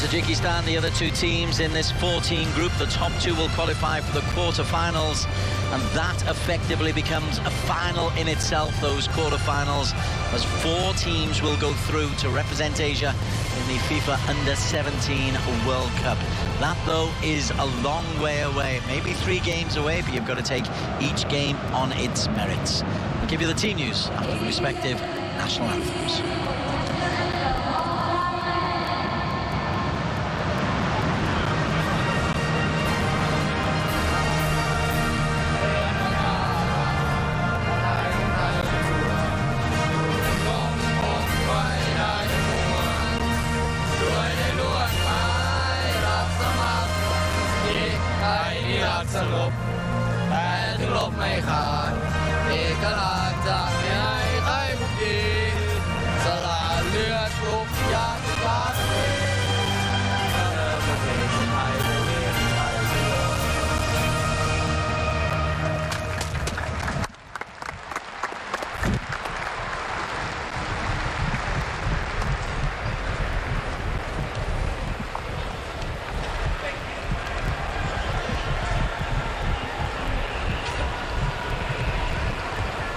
Tajikistan, the other two teams in this 14 group. The top two will qualify for the quarterfinals, and that effectively becomes a final in itself, those quarterfinals, as 4 teams will go through to represent Asia in the FIFA Under-17 World Cup. That, though, is a long way away, maybe 3 games away, but you've got to take each game on its merits. I'll give you the team news after the respective national anthems.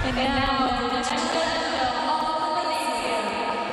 And now, the president of Malaysia.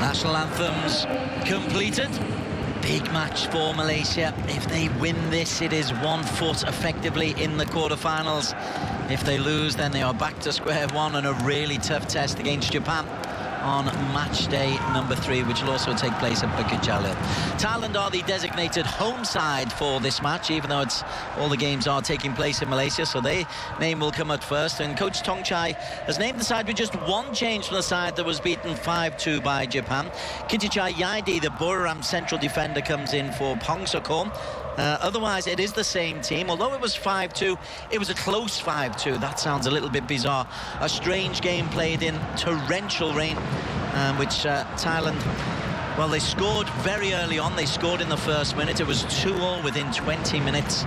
National anthems completed. Big match for Malaysia. If they win this, it is 1 foot effectively in the quarterfinals. If they lose, then they are back to square one and a really tough test against Japan on match day number 3, which will also take place at Bukit Jalil. Thailand are the designated home side for this match, even though all the games are taking place in Malaysia, so their name will come at first. And Coach Thongchai has named the side with just 1 change from the side that was beaten 5-2 by Japan. Kitichai Yaidi, the Buriram central defender, comes in for Pongsakorn. Otherwise, it is the same team. Although it was 5-2, it was a close 5-2. That sounds a little bit bizarre. A strange game played in torrential rain, which Thailand, well, they scored very early on. They scored in the first minute. It was 2-2 within 20 minutes.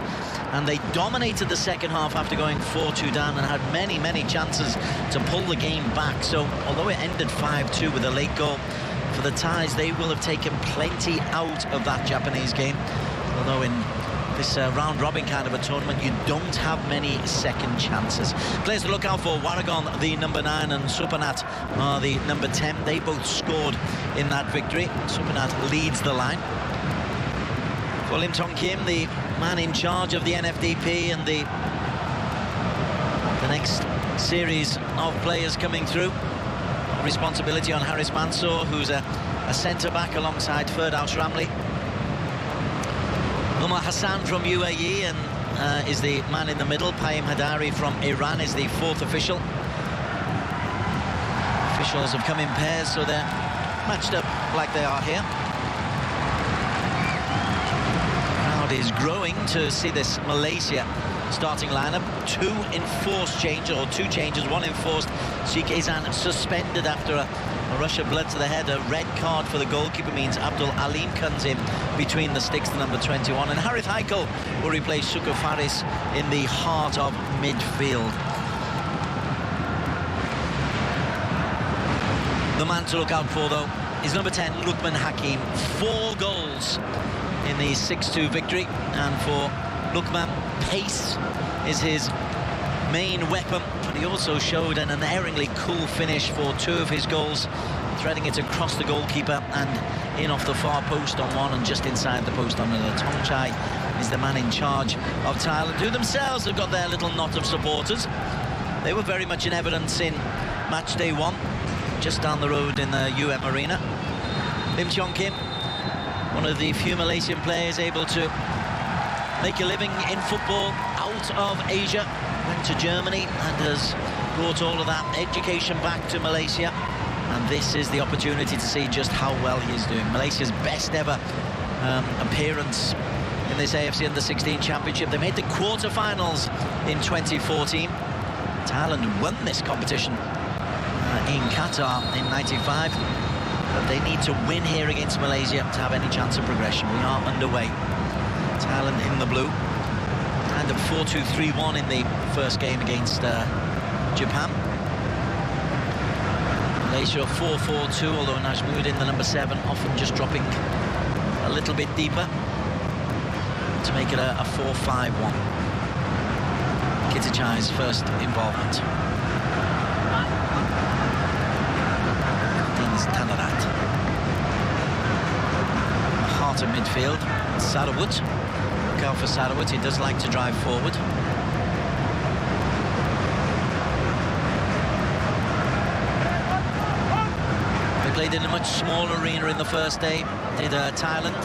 And they dominated the second half after going 4-2 down and had many, many chances to pull the game back. So, although it ended 5-2 with a late goal, for the Thais, they will have taken plenty out of that Japanese game. Although in this round-robin kind of a tournament, you don't have many second chances. Players to look out for: Waragon, the number 9, and Supanat, the number 10. They both scored in that victory. Supanat leads the line. For Lim Tong Kim, the man in charge of the NFDP and the next series of players coming through. Responsibility on Haris Mansour, who's a centre-back alongside Firdaus Ramli. Umar Hassan from UAE and is the man in the middle. Payam Hadari from Iran is the 4th official. Officials have come in pairs, so they're matched up like they are here. The crowd is growing to see this Malaysia starting lineup. 2 enforced changes, or 2 changes, 1 enforced. Sheikh Izan suspended after a rush of blood to the head. A red card for the goalkeeper means Abdul Alim comes in between the sticks, the number 21. And Harith Haikal will replace Sukur Faris in the heart of midfield. The man to look out for, though, is number 10, Lukman Hakim. 4 goals in the 6-2 victory. And for Lukman, pace is his main weapon, but he also showed an unerringly cool finish for 2 of his goals, threading it across the goalkeeper and in off the far post on one and just inside the post on another. Thongchai is the man in charge of Thailand, who themselves have got their little knot of supporters. They were very much in evidence in match day 1, just down the road in the Arena. Lim Cheong Kim, one of the few Malaysian players able to make a living in football out of Asia, went to Germany and has brought all of that education back to Malaysia. And this is the opportunity to see just how well he is doing. Malaysia's best ever appearance in this AFC Under-16 Championship. They made the quarter-finals in 2014. Thailand won this competition in Qatar in '95. But they need to win here against Malaysia to have any chance of progression. We are underway. Thailand in the blue. And a 4-2-3-1 in the first game against Japan. Malaysia 4-4-2, although Najmuddin, the number 7, often just dropping a little bit deeper to make it a 4-5-1. Kittichai's first involvement. Dean's Tanarat. Heart of midfield, Sarawut. Look out for Sarawut, he does like to drive forward. Played in a much smaller arena in the first day, did Thailand.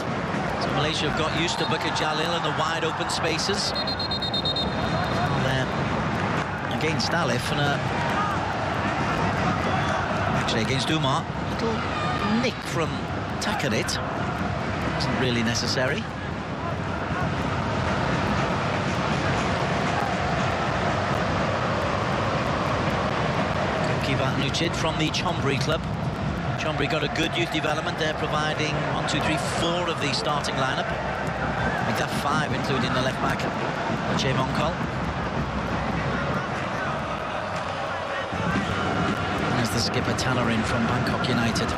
So Malaysia have got used to Bukit Jalil and the wide open spaces. And against Alif and actually against Umar, little nick from Takarit. Wasn't really necessary. Goalkeeper Nuchid from the Chonburi club. Chonburi got a good youth development. They're providing 1, 2, 3, 4 of the starting lineup. Make that 5, including the left back, Che Mongkol. There's the skipper Tanarin from Bangkok United.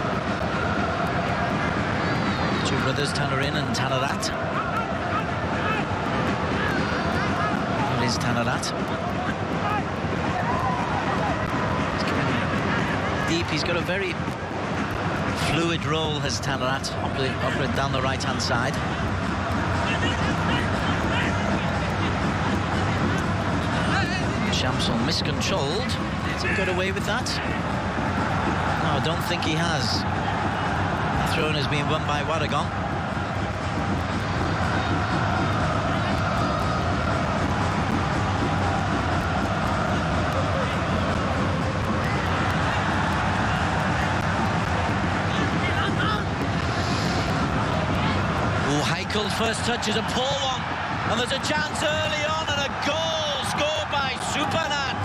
2 brothers, Tanarin and Tanarat. Here is Tanarat. Deep, he's got a very fluid role as Tanarat, operate down the right-hand side. Shamsul miscontrolled. Has he got away with that? No, I don't think he has. The throw-in has been won by Waragon. Heichel's first touch is a poor one, and there's a chance early on and a goal scored by Supanat.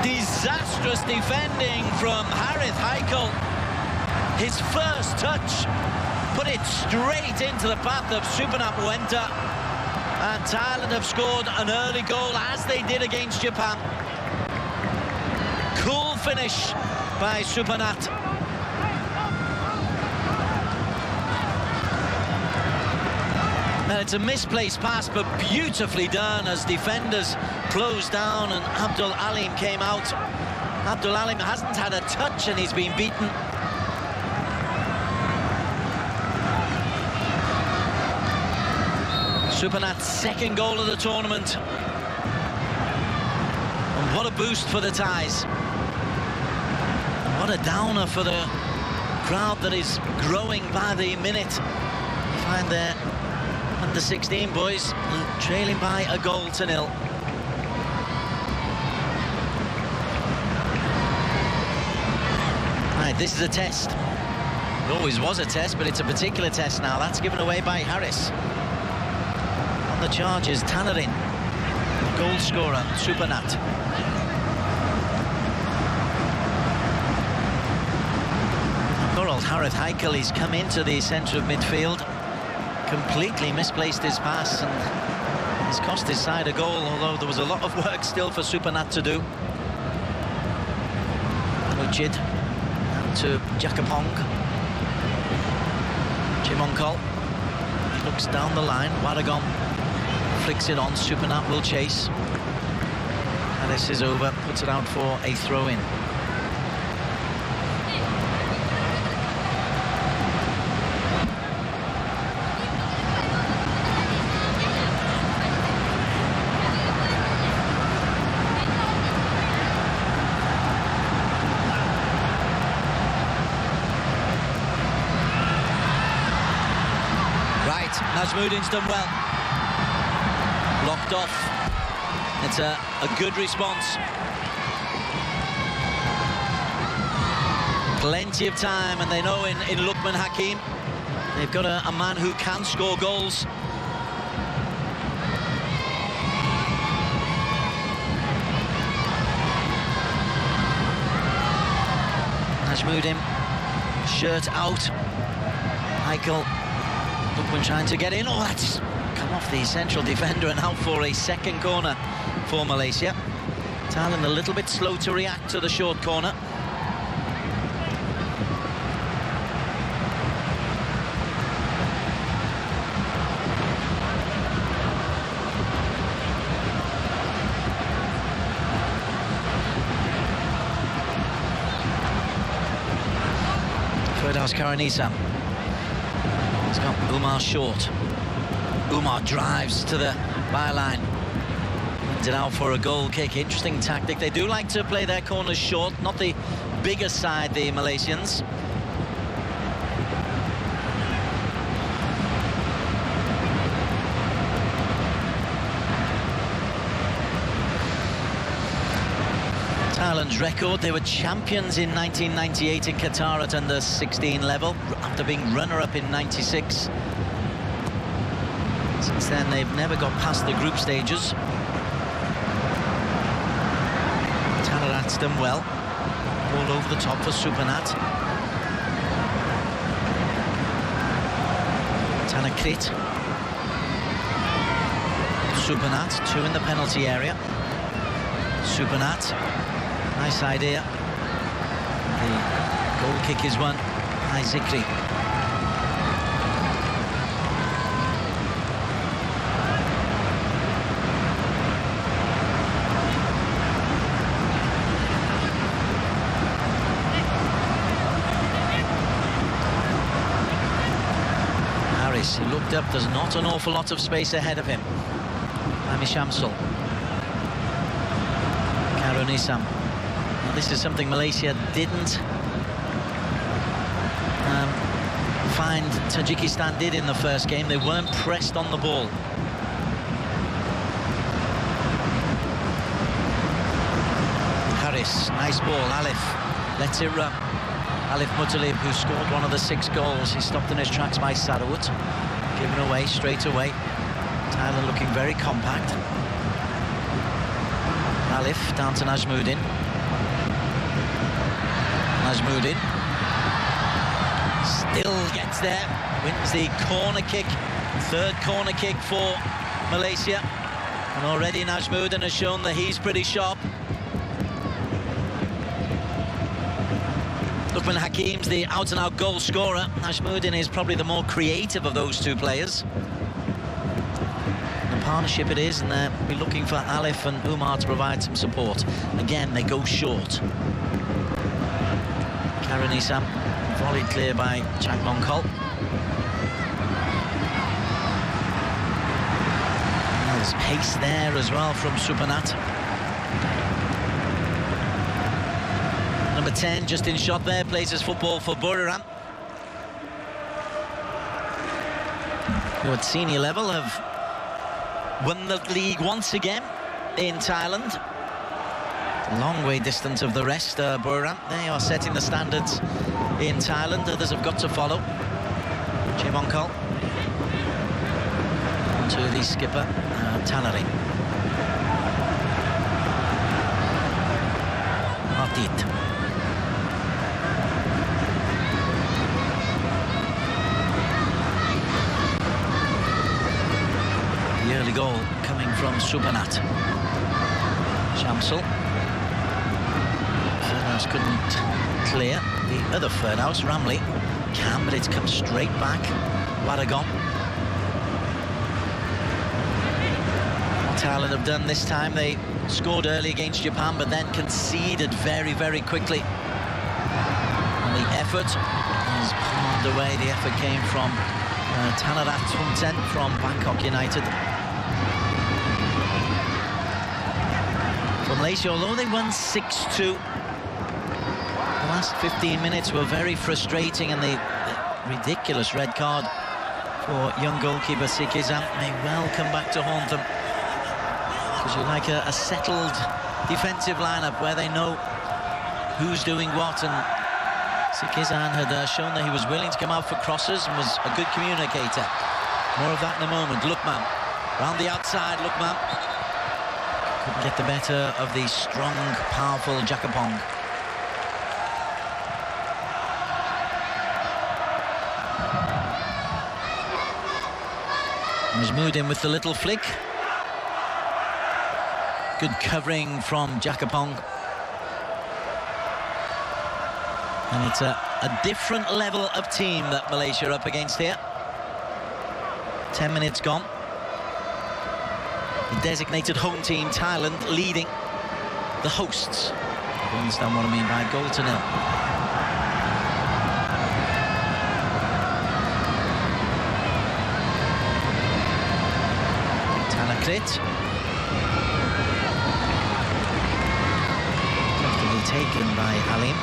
Disastrous defending from Harith Heichel. His first touch put it straight into the path of Supanat Muenta, and Thailand have scored an early goal as they did against Japan. Cool finish by Supanat. And it's a misplaced pass, but beautifully done as defenders closed down and Abdul Alim came out. Abdul Alim hasn't had a touch and he's been beaten. Supanat's second goal of the tournament. And what a boost for the Thais. And what a downer for the crowd that is growing by the minute. You find there the 16 boys trailing by a goal to 0. Right, this is a test. It always was a test, but it's a particular test now. That's given away by Harris. On the charges, Tanarin, goal scorer, Supanat. Poor old Harith Heichel, he's come into the centre of midfield. Completely misplaced his pass and has cost his side a goal, although there was a lot of work still for Supanat to do. Anuchid to Jakapong. Chimonkol looks down the line. Waragon flicks it on. Supernat will chase. And this is over. Puts it out for a throw-in. Najmuddin's done well. Locked off. It's a good response. Plenty of time, and they know in Lukman Hakim they've got a man who can score goals. Najmuddin, shirt out. Michael Lukman trying to get in. Oh, that's come off the central defender, and out for a second corner for Malaysia. Thailand a little bit slow to react to the short corner. Firdaus Karanisa. He's got Umar short. Umar drives to the byline. Wins it out for a goal kick. Interesting tactic. They do like to play their corners short. Not the bigger side, the Malaysians. Thailand's record, they were champions in 1998 in Qatar at under 16 level, after being runner-up in 96. Since then, they've never got past the group stages. Tanarat's done well. All over the top for Supernat. Tanakrit. Supernat, two in the penalty area. Supernat. Nice idea. The goal kick is won by Zikri. Harris, he looked up, there's not an awful lot of space ahead of him. Ami Shamsul. Karunisam. This is something Malaysia didn't find Tajikistan did in the first game. They weren't pressed on the ball. Harris, nice ball. Alif lets it run. Alif Mutalib, who scored one of the 6 goals, he's stopped in his tracks by Sarawut. Given away straight away. Thailand looking very compact. Alif down to Najmuddin. Najmuddin still gets there, wins the corner kick, third corner kick for Malaysia, and already Najmuddin has shown that he's pretty sharp. Lukman Hakim's the out-and-out goal scorer. Najmuddin is probably the more creative of those two players. The partnership it is, and they'll be looking for Alif and Umar to provide some support. Again, they go short. Karunisam, volleyed clear by Chimonkol. There's pace there as well from Supernat. Number 10 just in shot there, plays his football for Buriram, who at senior level have won the league once again in Thailand. Long way distant of the rest, Buriram. They are setting the standards in Thailand. Others have got to follow. Chimonkol. On to the skipper, Tanari. Artit. The early goal coming from Supernat. Shamsul. Firdaus couldn't clear. The other Firdaus, Ramli, can, but it's come straight back. Waragon. What Thailand have done this time, they scored early against Japan, but then conceded very, very quickly. And the effort is palmed away. The effort came from Thanarat Thumten from Bangkok United. For Malaysia, although they won 6-2, the last 15 minutes were very frustrating, and the ridiculous red card for young goalkeeper Sikizan may well come back to haunt them. Because you like a settled defensive lineup where they know who's doing what, and Sikizan had shown that he was willing to come out for crosses and was a good communicator. More of that in a moment. Lukman round the outside. Lukman couldn't get the better of the strong, powerful Jakapong. Mahmoudin with the little flick. Good covering from Jakapong. And it's a different level of team that Malaysia are up against here. 10 minutes gone. The designated home team, Thailand, leading the hosts. You understand what I mean by goal to nil. Tanakrit. Comfortably taken by Alim.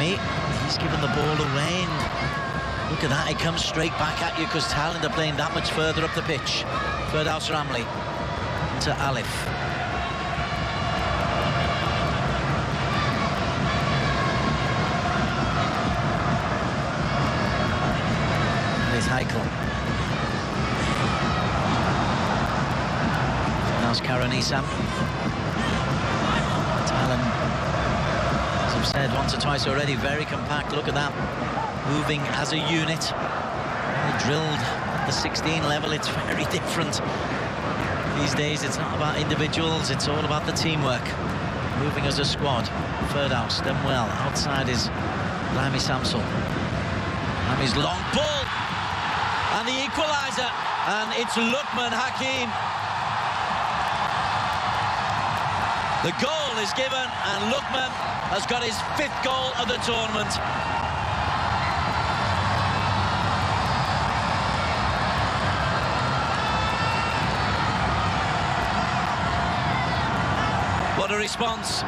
He's given the ball away, and look at that, it comes straight back at you because Thailand are playing that much further up the pitch. Firdaus Ramli to Alif. There's Heikel. Firdaus Karanisam. Thailand, I've said once or twice already, very compact. Look at that, moving as a unit. Drilled at the 16 level, it's very different these days. It's not about individuals, it's all about the teamwork. Moving as a squad. Firdaus done well. Outside is Lamy Samsul. Lamy's long ball and the equaliser, and it's Lukman Hakim. The goal is given, and Lukman has got his 5th goal of the tournament. What a response.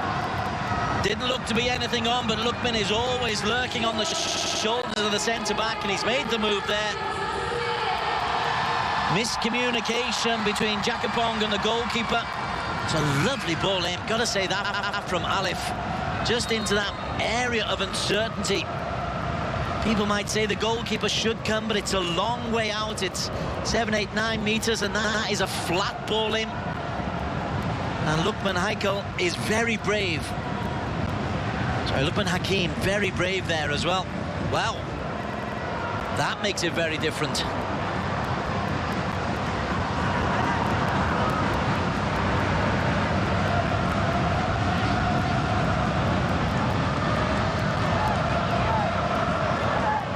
Didn't look to be anything on, but Lukman is always lurking on the shoulders of the centre-back, and he's made the move there. Miscommunication between Jakapong and the goalkeeper. It's a lovely ball in, got to say that, from Alif. Just into that area of uncertainty. People might say the goalkeeper should come, but it's a long way out. It's 7, 8, 9 metres, and that is a flat ball in. And Lukman Heikel is very brave. Sorry, Lukman Hakim, very brave there as well. Wow, that makes it very different.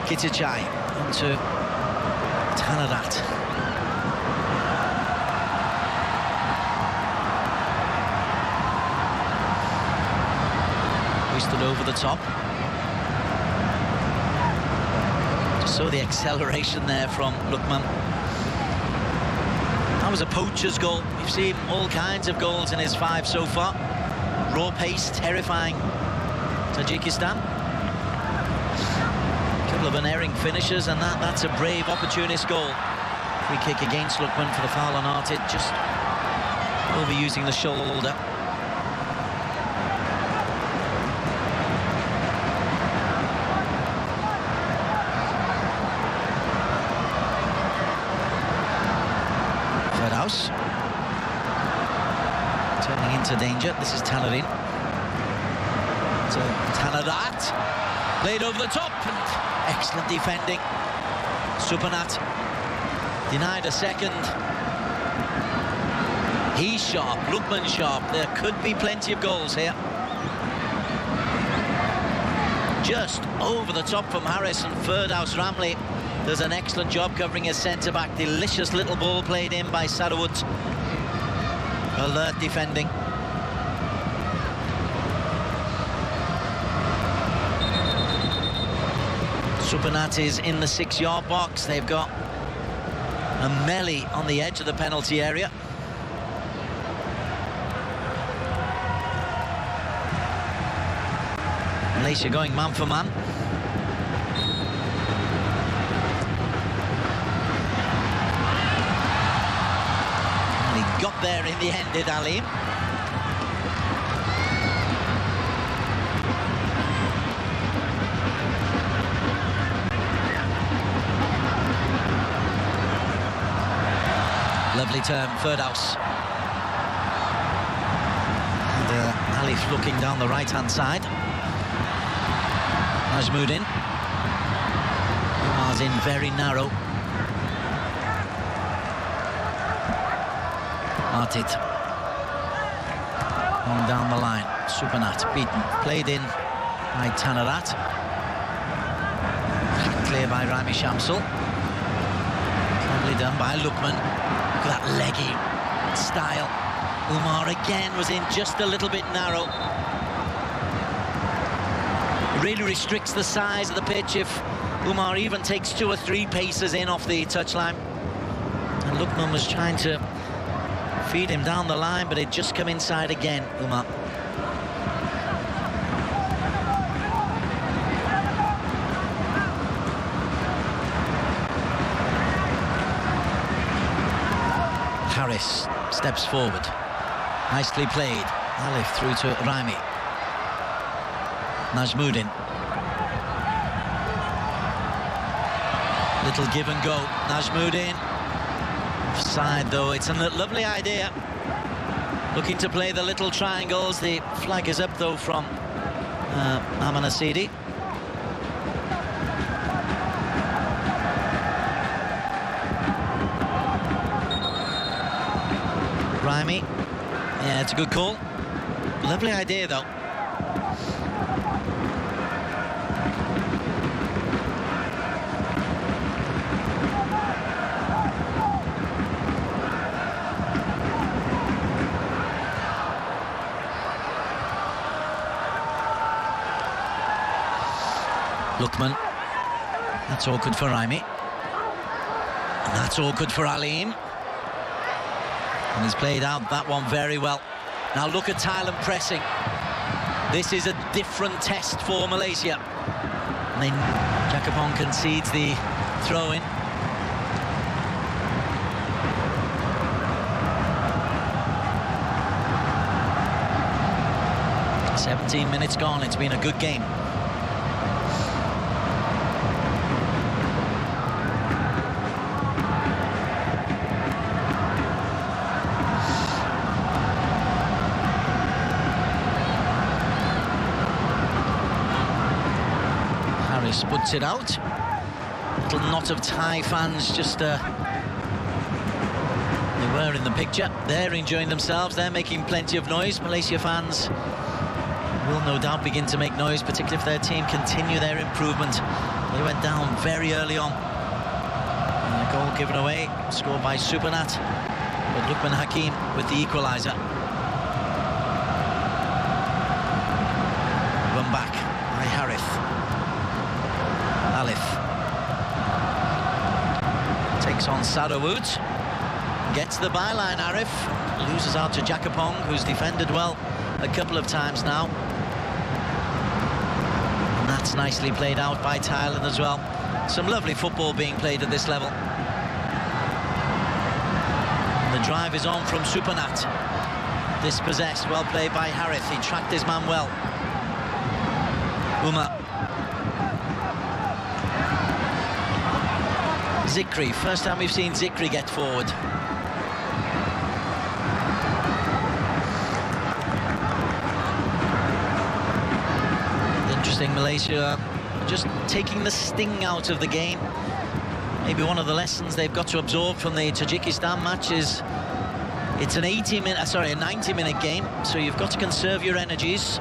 Kitachai onto Thanarat. Hoisted over the top. Just saw the acceleration there from Lukman. That was a poacher's goal. We've seen all kinds of goals in his 5 so far. Raw pace, terrifying Tajikistan. Of unerring finishers, and that's a brave, opportunist goal. Free kick against Lukman for the foul on Artit, just overusing the shoulder. Firdaus turning into danger. This is Talarin. So Thanarat played over the top. Excellent defending. Supanat denied a second. He's sharp, Lukman sharp. There could be plenty of goals here. just over the top from Harris, and Firdous Ramli does an excellent job covering his centre-back. Delicious little ball played in by Sarawut. Alert defending. Supernat is in the 6-yard box. They've got a melee on the edge of the penalty area. Malaysia going man for man. And he got there in the end, did Ali. Lovely turn, Firdous. And Alif looking down the right-hand side. Najmuddin. Umar's in very narrow. Artit. On down the line. Supernat beaten. Played in by Tanarat. Clear by Rami Shamsul. Cleverly done by Lukman. Look at that leggy style. Umar again was in just a little bit narrow. It really restricts the size of the pitch if Umar even takes 2 or 3 paces in off the touchline. And Lukman was trying to feed him down the line, but it just come inside again, Umar. Harris steps forward. Nicely played. Alif through to Raimi. Najmuddin. Little give and go. Najmuddin. Offside though. It's a lovely idea. Looking to play the little triangles. The flag is up though from Aman Asidi. Raimi. Yeah, it's a good call. Lovely idea, though. Lukman. That's awkward for Raimi. And that's awkward for Aleem. And he's played out that one very well. Now look at Thailand pressing. This is a different test for Malaysia. And then Jakapong concedes the throw-in. "17 minutes gone. It's been a good game." Puts it out. Little knot of Thai fans just they were in the picture. They're enjoying themselves. They're making plenty of noise. Malaysia fans will no doubt begin to make noise, particularly if their team continue their improvement. They went down very early on. And a goal given away, scored by Supernat, but Lukman Hakim with the equaliser. Run back by Harith. Alif takes on Sarawut, gets the byline. Arif loses out to Jakapong, who's defended well a couple of times now, and that's nicely played out by Thailand as well. Some lovely football being played at this level. And the drive is on from Supernat. Dispossessed, well played by Harith. He tracked his man well. Umar. Zikri, first time we've seen Zikri get forward. Interesting, Malaysia just taking the sting out of the game. Maybe one of the lessons they've got to absorb from the Tajikistan match is it's an 90-minute game, so you've got to conserve your energies.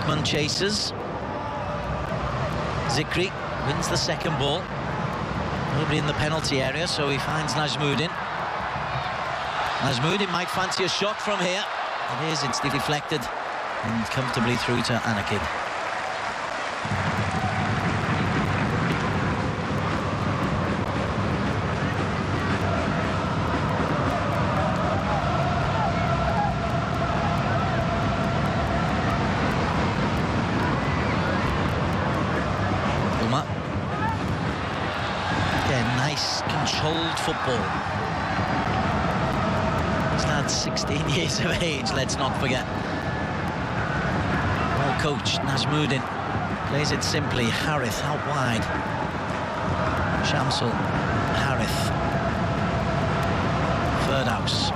Ekman chases. Zikri wins the second ball. Nobody in the penalty area, so he finds Najmuddin. Najmuddin might fancy a shot from here. It is, it's deflected and comfortably through to Anakid. Nice, controlled football. He's had 16 years of age, let's not forget. Well coached, Najmuddin plays it simply. Harith out wide. Shamsul, Harith. Firdhouse.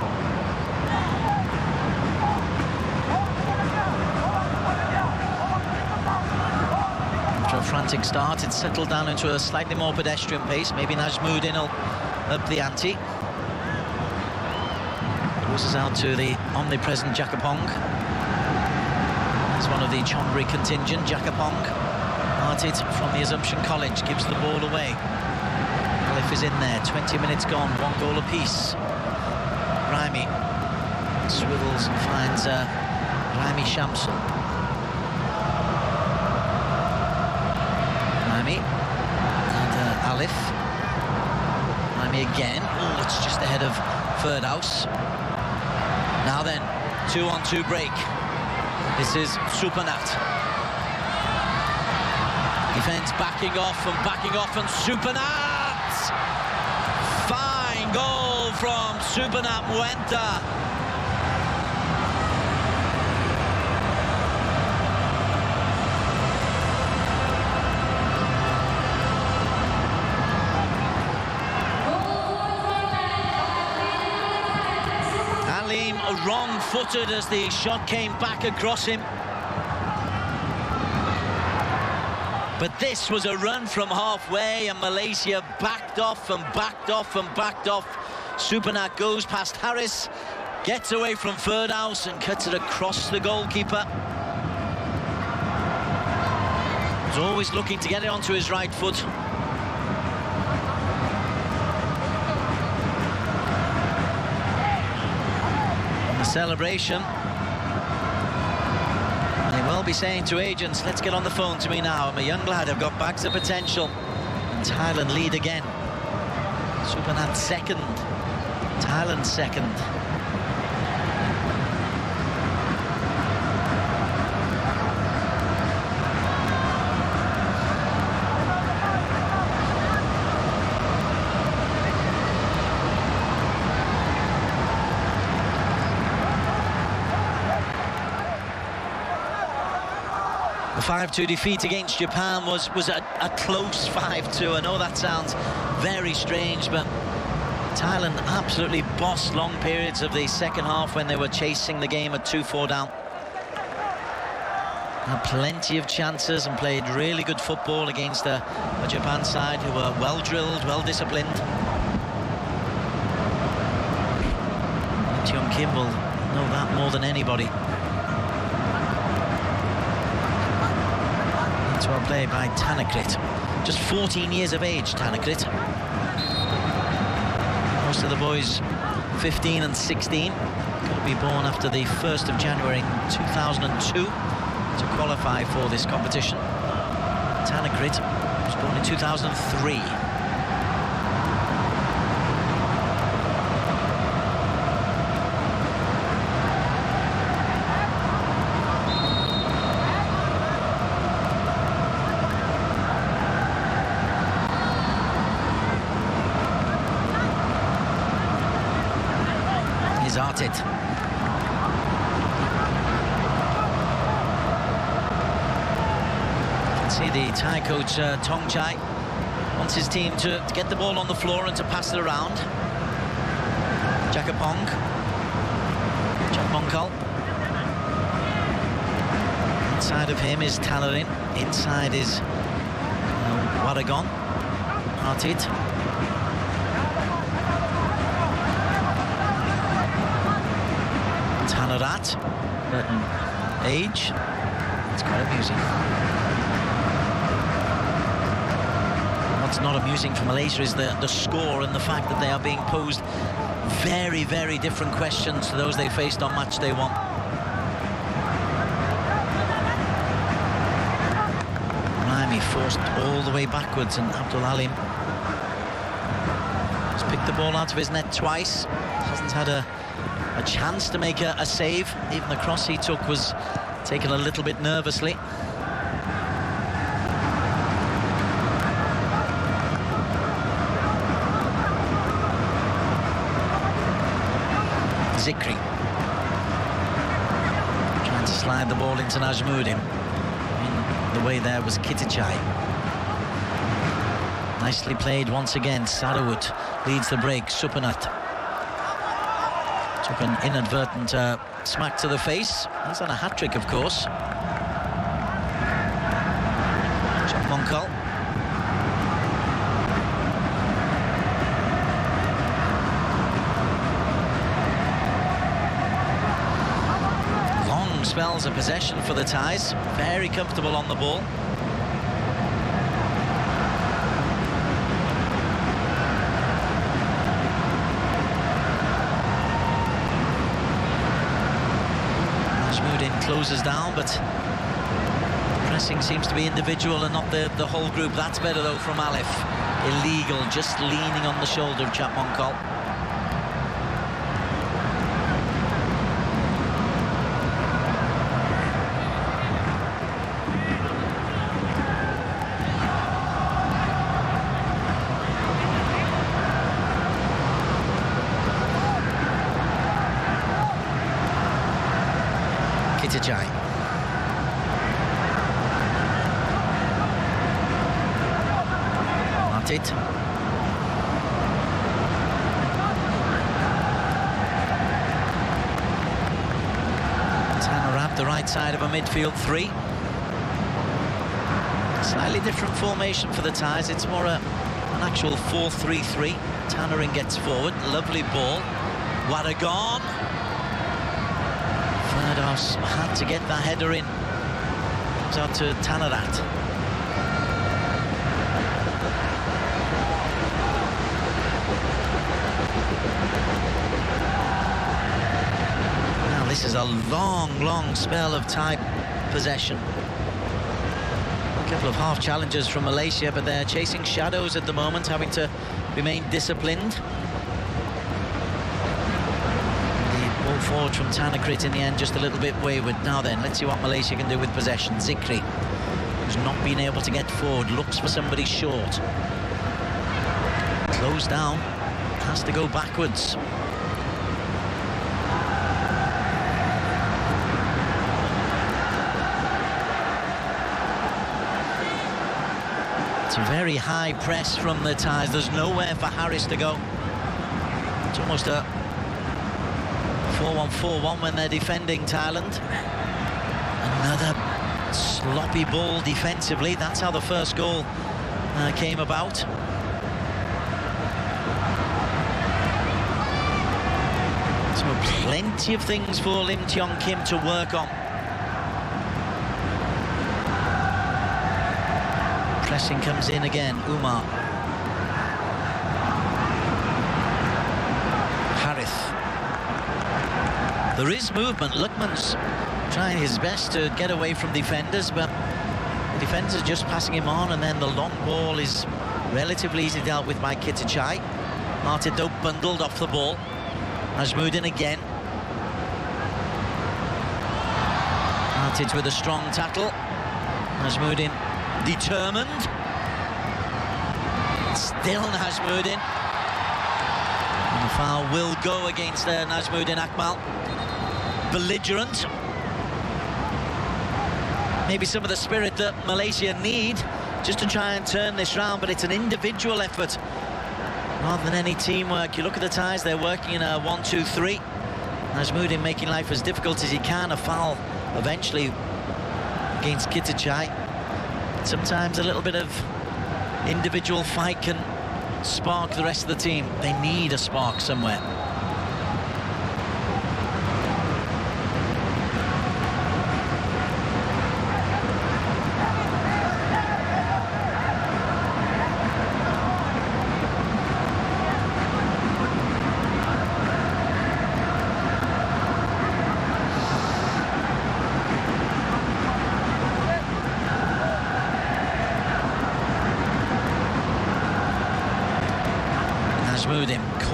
After a frantic start, it's settled down into a slightly more pedestrian pace. Maybe Najmuddin will up the ante. Crosses out to the omnipresent Jakapong. He's one of the Chonburi contingent. Jakapong, parted from the Assumption College, gives the ball away. Cliff is in there, 20 minutes gone, 1 goal apiece. Raimi swivels and finds Raimi Shamsul. Raimi and Alif. Raimi again. Oh, it's just ahead of Firdhouse. Now then, 2-on-2 break. This is Supanat. Defence backing off and Supanat! Fine goal from Supanat Muenta. Wrong-footed as the shot came back across him. But this was a run from halfway, and Malaysia backed off and backed off and backed off. Supanat goes past Harris, gets away from Firdhouse and cuts it across the goalkeeper. Was always looking to get it onto his right foot. Celebration. They will be saying to agents, let's get on the phone to me now. I'm a young lad, I've got bags of potential. And Thailand lead again. Supanat second. Thailand second. The 5-2 defeat against Japan was a close 5-2. I know that sounds very strange, but Thailand absolutely bossed long periods of the second half when they were chasing the game at 2-4 down. Had plenty of chances and played really good football against a Japan side who were well drilled, well disciplined. Cheong Kim will know that more than anybody. Well played by Tanakrit. Just 14 years of age, Tanakrit. Most of the boys 15 and 16. Going to be born after the 1st of January 2002 to qualify for this competition. Tanakrit was born in 2003. It. You can see the Thai coach Tong Chai wants his team to get the ball on the floor and to pass it around. Jakapong. Jakapongkal. Inside of him is Talarin. Inside is Waragon. Artit. Tanarat, age, It's quite amusing. What's not amusing for Malaysia is the score and the fact that they are being posed very, very different questions to those they faced on match day one. Miami forced all the way backwards, and Abdul Alim has picked the ball out of his net twice. Hasn't had a chance to make a save. Even the cross he took was taken a little bit nervously. Zikri trying to slide the ball into Najmuddin. In the way there was Kitichai. Nicely played once again. Sarawut leads the break. Supanat took an inadvertent smack to the face. He's on a hat-trick, of course. Monkol. Long spells of possession for the Thais. Very comfortable on the ball. Closes down, but the pressing seems to be individual and not the whole group. That's better though from Alif. Illegal, just leaning on the shoulder of Monkol. Kitichai. Matit. Tanner Rabb, the right side of a midfield three. Slightly different formation for the Thais. It's more an actual 4-3-3. Tannerin gets forward. Lovely ball. Wadagon. Ferdos had to get that header in. Comes out to Tanarat. Now this is a long spell of Thai possession. A couple of half challenges from Malaysia, but they're chasing shadows at the moment, having to remain disciplined. Forward from Tanakrit in the end, just a little bit wayward. Now then, let's see what Malaysia can do with possession. Zikri, who's not been able to get forward, looks for somebody short. Closed down, has to go backwards. It's a very high press from the Thais. There's nowhere for Harris to go. It's almost a 4-1-4-1 when they're defending Thailand. Another sloppy ball defensively. That's how the first goal came about. So plenty of things for Lim Tiong Kim to work on. Pressing comes in again. Umar. Harith. There is movement. Luckman's trying his best to get away from defenders, but the defenders are just passing him on, and then the long ball is relatively easily dealt with by Kitichai. Martin Dope bundled off the ball. Najmuddin again. Martin with a strong tackle. Najmuddin determined. Still Najmuddin. And the foul will go against Najmuddin Akmal. Belligerent. Maybe some of the spirit that Malaysia need just to try and turn this round, but it's an individual effort rather than any teamwork. You look at the Thais, they're working in a 1-2-3. Najmuddin making life as difficult as he can. A foul eventually against Kitichai. Sometimes a little bit of individual fight can spark the rest of the team. They need a spark somewhere.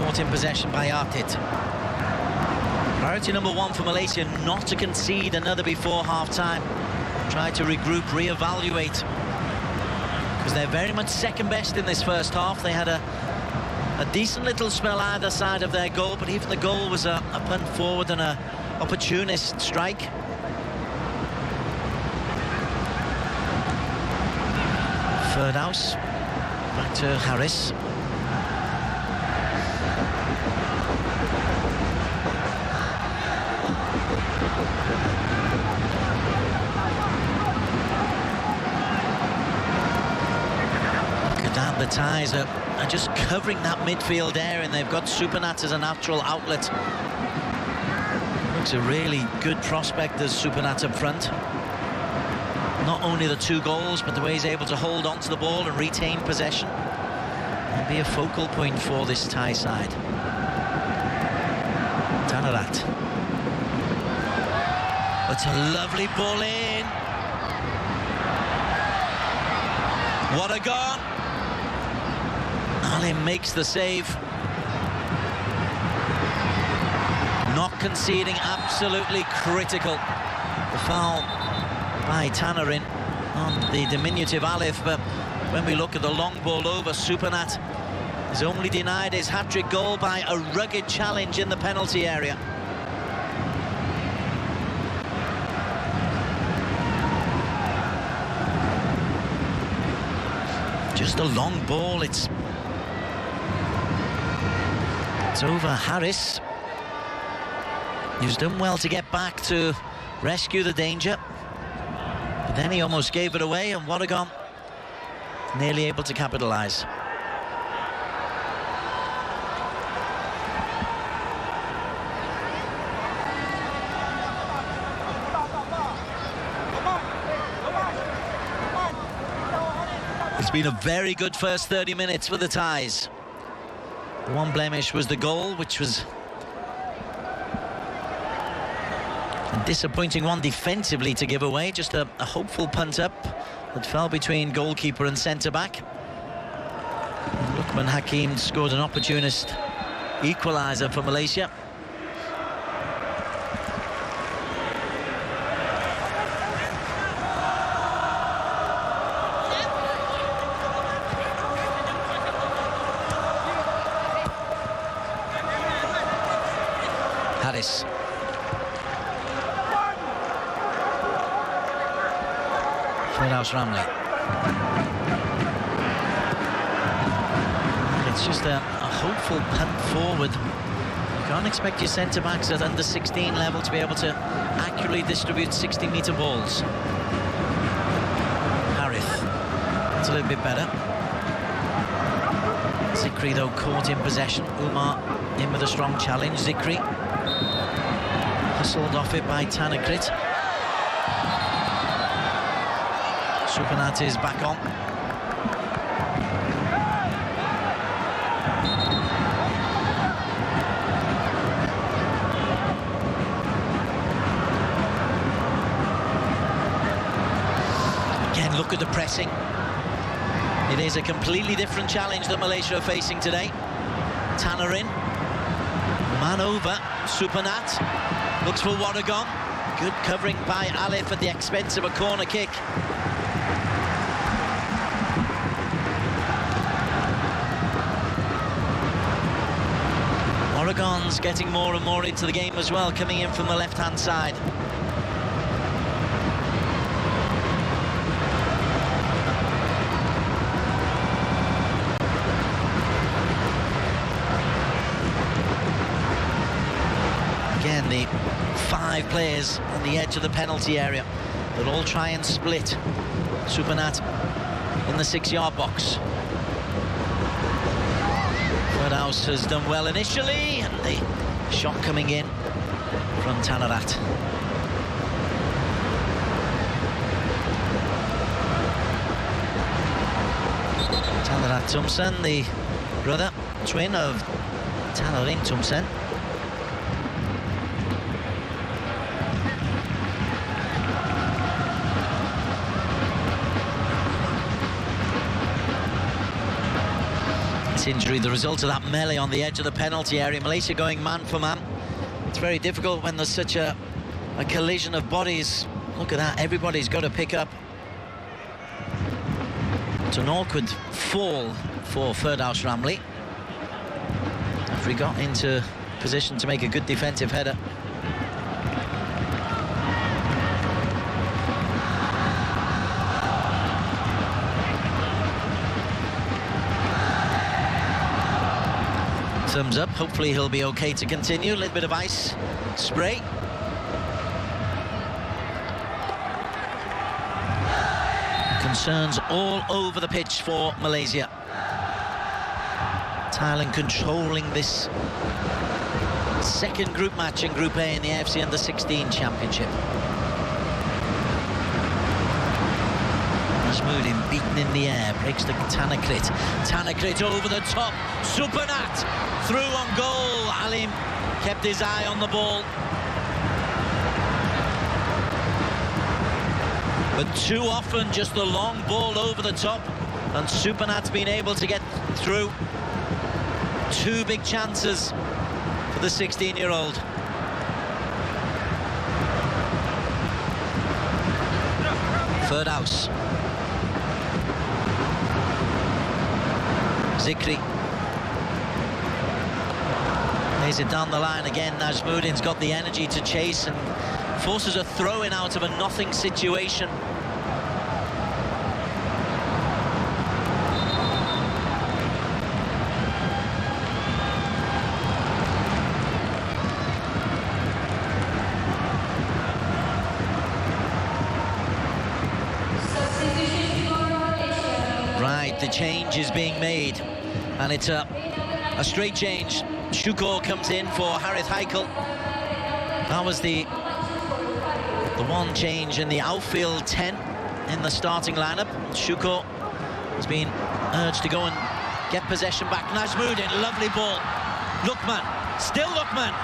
caught in possession by Artit. Priority number one for Malaysia, not to concede another before half-time. Try to regroup, re-evaluate, because they're very much second best in this first half. They had a decent little spell either side of their goal, but even the goal was a punt forward and a opportunist strike. House back to Harris. Look at that, the Thais are just covering that midfield area, and they've got Supernat as a natural outlet. Looks a really good prospect as Supernat up front. Not only the 2 goals, but the way he's able to hold on to the ball and retain possession and be a focal point for this Thai side. Tanarat. It's a lovely ball in. What a goal! Ali makes the save. Not conceding, absolutely critical. The foul by Tanarin on the diminutive Alif, but when we look at the long ball over, Supernat is only denied his hat-trick goal by a rugged challenge in the penalty area. Just a long ball, it's over Harris, who's done well to get back to rescue the danger. But then he almost gave it away, and Warragon nearly able to capitalise. It's been a very good first 30 minutes for the Thais. The one blemish was the goal, which was a disappointing one defensively to give away. Just a hopeful punt up that fell between goalkeeper and centre-back. Lukman Hakim scored an opportunist equaliser for Malaysia. Harris. Firdaus Ramli. It's just a hopeful punt forward. You can't expect your centre-backs at under 16 level to be able to accurately distribute 60-metre balls. Harith. That's a little bit better. Zikri, though, caught in possession. Umar in with a strong challenge. Zikri hustled off it by Tanakrit. Supernat is back on. Again, look at the pressing. It is a completely different challenge that Malaysia are facing today. Tanarin, man over, Supernat, looks for Warragon. Good covering by Alif at the expense of a corner kick. Warragon's getting more and more into the game as well, coming in from the left-hand side. Again, the 5 players on the edge of the penalty area. They'll all try and split Supernat in the 6-yard box. Firdaus has done well initially, and the shot coming in from Tanarat. Tanarat Tumsen, the brother, twin of Tanarin Tumsen. This injury, the result of that melee on the edge of the penalty area. Malaysia going man for man. It's very difficult when there's such a collision of bodies. Look at that, everybody's got to pick up. It's an awkward fall for Firdaus Ramli. After he got into position to make a good defensive header. Thumbs up, hopefully he'll be okay to continue. A little bit of ice spray. Concerns all over the pitch for Malaysia. Thailand controlling this second group match in Group A in the AFC Under-16 Championship. Nasmuddin beaten in the air, breaks to Tanakrit. Tanakrit over the top, Supanat through on goal. Alim kept his eye on the ball. But too often just the long ball over the top, and Supanat's been able to get through. Two big chances for the 16-year-old. Firdaus. Zikri. Lays it down the line again. Najmuddin's got the energy to chase and forces a throw-in out of a nothing situation. Right, the change is being made, and it's a straight change. Shukor comes in for Harith Heikel. That was the one change in the outfield 10 in the starting lineup. Shukor has been urged to go and get possession back. Najmuddin, lovely ball. Lukman, still Lukman.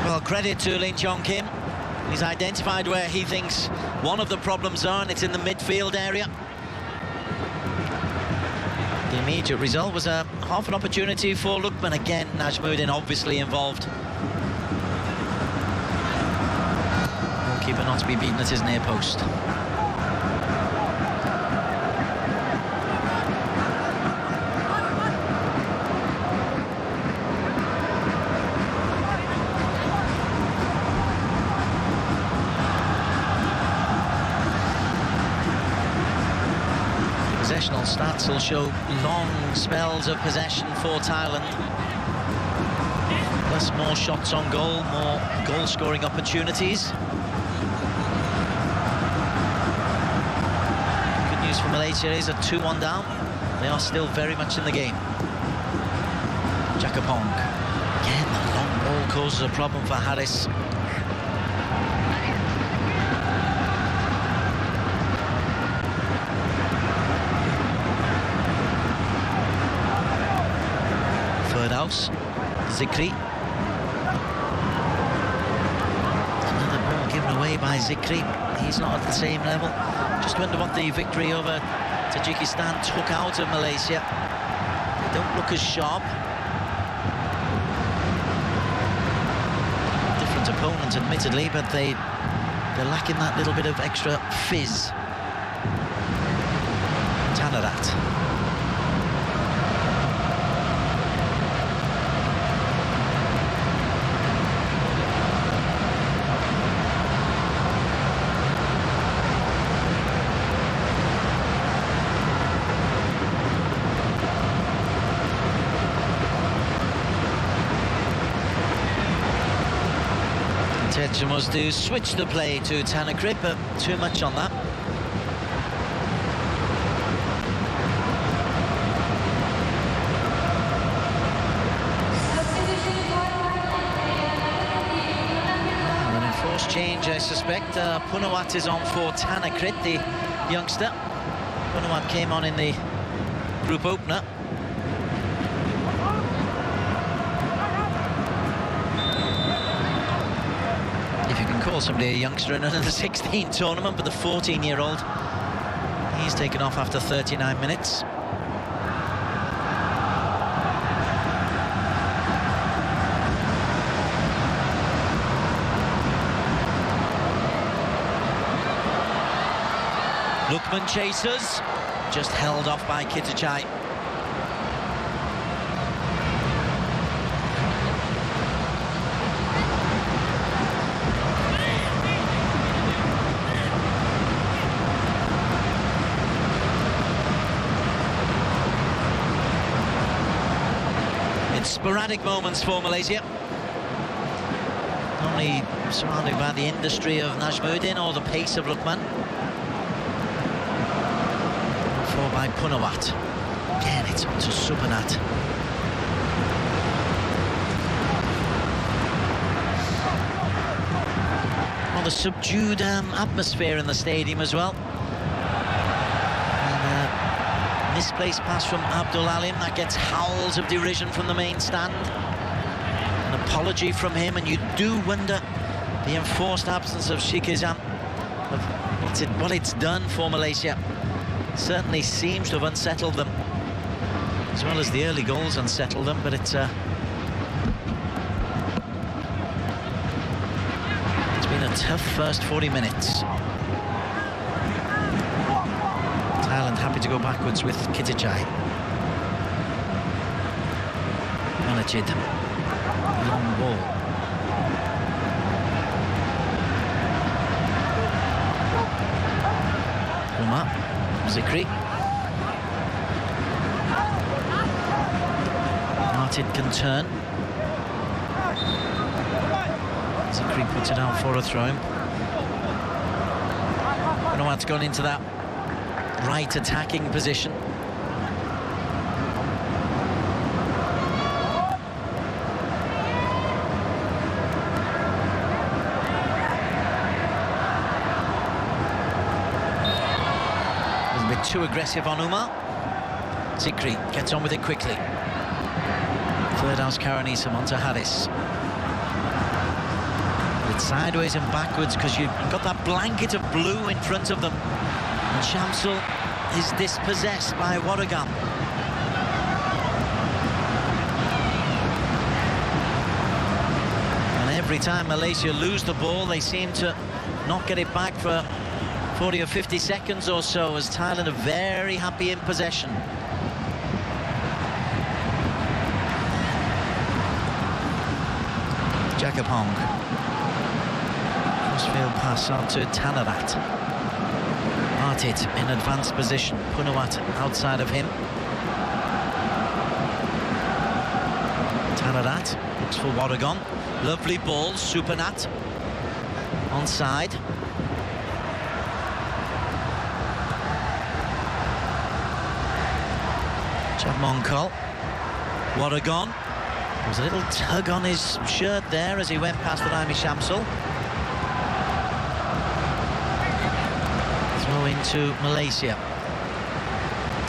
Well, credit to Lim Chong Kim. He's identified where he thinks one of the problems are, and it's in the midfield area. The immediate result was a half an opportunity for Lukman. Again, Najmuddin obviously involved. Goalkeeper not to be beaten at his near post. Possessional stats will show long spells of possession for Thailand. Plus more shots on goal, more goal-scoring opportunities. Good news for Malaysia is a 2-1 down. They are still very much in the game. Jakapong. Again, the long ball causes a problem for Harris. Firdaus, Zikri. Another ball given away by Zikri. He's not at the same level. Just wonder what the victory over Tajikistan took out of Malaysia. They don't look as sharp. Different opponent, admittedly, but they're lacking that little bit of extra fizz. Tanarat. Intention was to switch the play to Tanakrit, but too much on that. An enforced change, I suspect. Punawat is on for Tanakrit, the youngster. Punawat came on in the group opener. call somebody a youngster in another 16 tournament, but the 14-year-old, he's taken off after 39 minutes. Lukman chases, just held off by Kitachai. It's sporadic moments for Malaysia. Only surrounded by the industry of Najmuddin or the pace of Lukman. By Punawat. Again, it's on to Supanat. Well, the subdued atmosphere in the stadium as well. And misplaced pass from Abdul Alim that gets howls of derision from the main stand. An apology from him, and you do wonder the enforced absence of Shikizan, of what it's done for Malaysia. Certainly seems to have unsettled them, as well as the early goals unsettled them, but it's been a tough first 40 minutes. Thailand happy to go backwards with Kitachai. Manachid, long ball. Umar. Zikri. Martin can turn. Zikri puts it out for a throw-in. Punawat's gone into that right attacking position. Too aggressive on Umar. Zikri gets on with it quickly. Third house Karanisam onto Harris. It's sideways and backwards because you've got that blanket of blue in front of them. And Shamsul is dispossessed by Waragam. And every time Malaysia lose the ball, they seem to not get it back for 40 or 50 seconds or so, as Thailand are very happy in possession. Jakapong. Crossfield pass on to Tanarat. Artit in advanced position. Punawat outside of him. Tanarat looks for Warragon. Lovely ball, Supanat. Onside. Monkol, Warragon. There was a little tug on his shirt there as he went past the Rami Shamsul. Throw into Malaysia.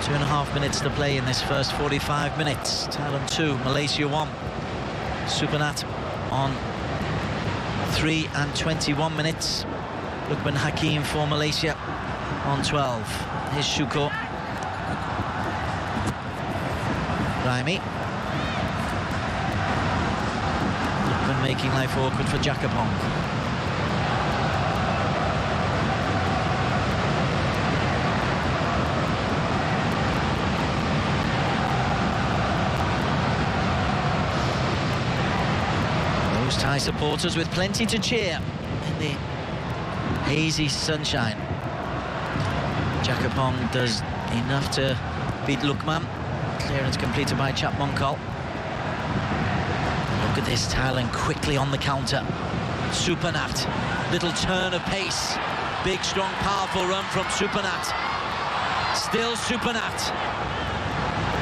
2.5 minutes to play in this first 45 minutes. Thailand 2, Malaysia 1. Supanat on 3 and 21 minutes. Lukman Hakim for Malaysia on 12. Here's Shuko. Raimi. Lukman making life awkward for Jakapong. Those Thai supporters with plenty to cheer in the hazy sunshine. Jakapong does enough to beat Lukman. Clearance completed by Chapmonkol. Look at this, Thailand quickly on the counter. Supanat, little turn of pace. Big, strong, powerful run from Supanat. Still Supanat.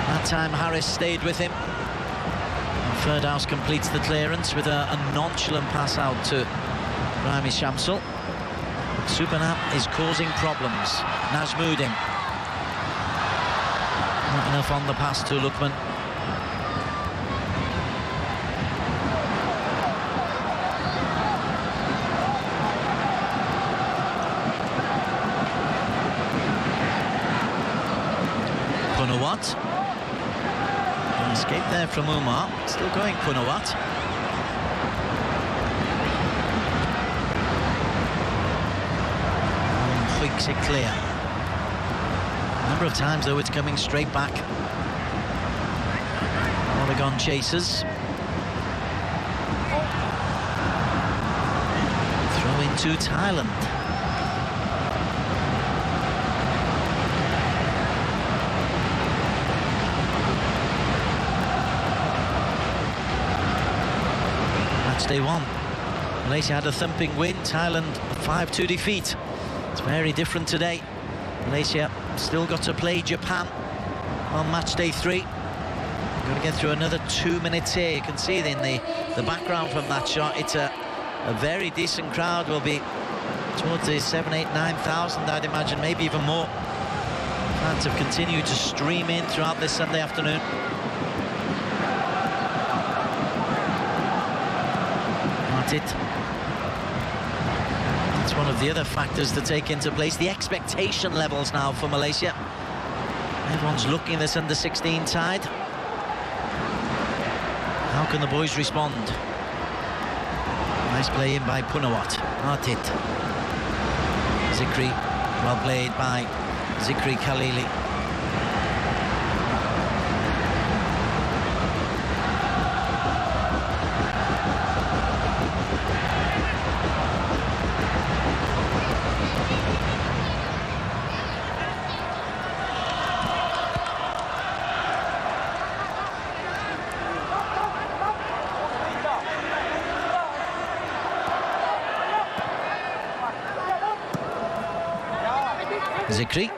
That time Harris stayed with him. And third house completes the clearance with a nonchalant pass out to Rami Shamsul. Supanat is causing problems. Najmuddin. Not enough on the pass to Lukman. Punawat. Escape there from Umar. Still going Punawat. Hoiks it clear. A number of times though it's coming straight back. Oregon chasers. Throw into Thailand. Match day one. Malaysia had a thumping win. Thailand a 5-2 defeat. It's very different today. Malaysia still got to play Japan on match day 3. We're going to get through another 2 minutes here. You can see it in the background from that shot. It's a very decent crowd. Will be towards the 7,000, 8,000, 9,000, I'd imagine, maybe even more. Fans have continued to stream in throughout this Sunday afternoon. Not it. That's one of the other factors to take into place. The expectation levels now for Malaysia. Everyone's looking at this under-16 side. How can the boys respond? Nice play in by Punawat. Not it. Zikri, well played by Zikri Khalili. Zikri.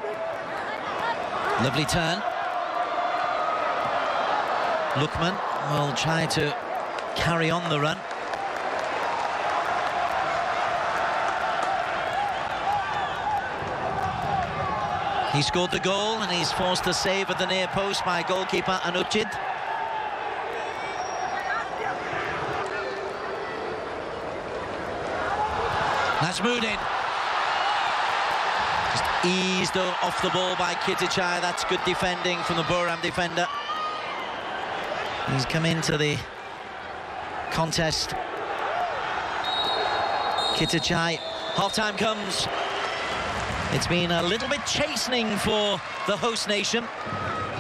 Lovely turn. Lukman will try to carry on the run. He scored the goal and he's forced to save at the near post by goalkeeper Anuchid. Najmuddin. Just eased off the ball by Kitichai. That's good defending from the Buram defender. He's come into the contest. Kitichai. Half-time comes. It's been a little bit chastening for the host nation.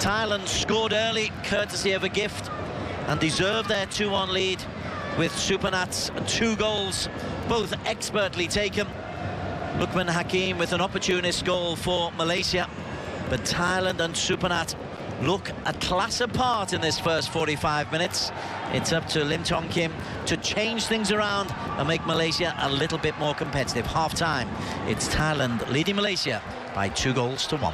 Thailand scored early, courtesy of a gift, and deserved their 2-1 lead with Supanat's 2 goals, both expertly taken. Lukman Hakim with an opportunist goal for Malaysia, but Thailand and Supanat look a class apart in this first 45 minutes. It's up to Lim Tong Kim to change things around and make Malaysia a little bit more competitive. Half-time, it's Thailand leading Malaysia by 2-1.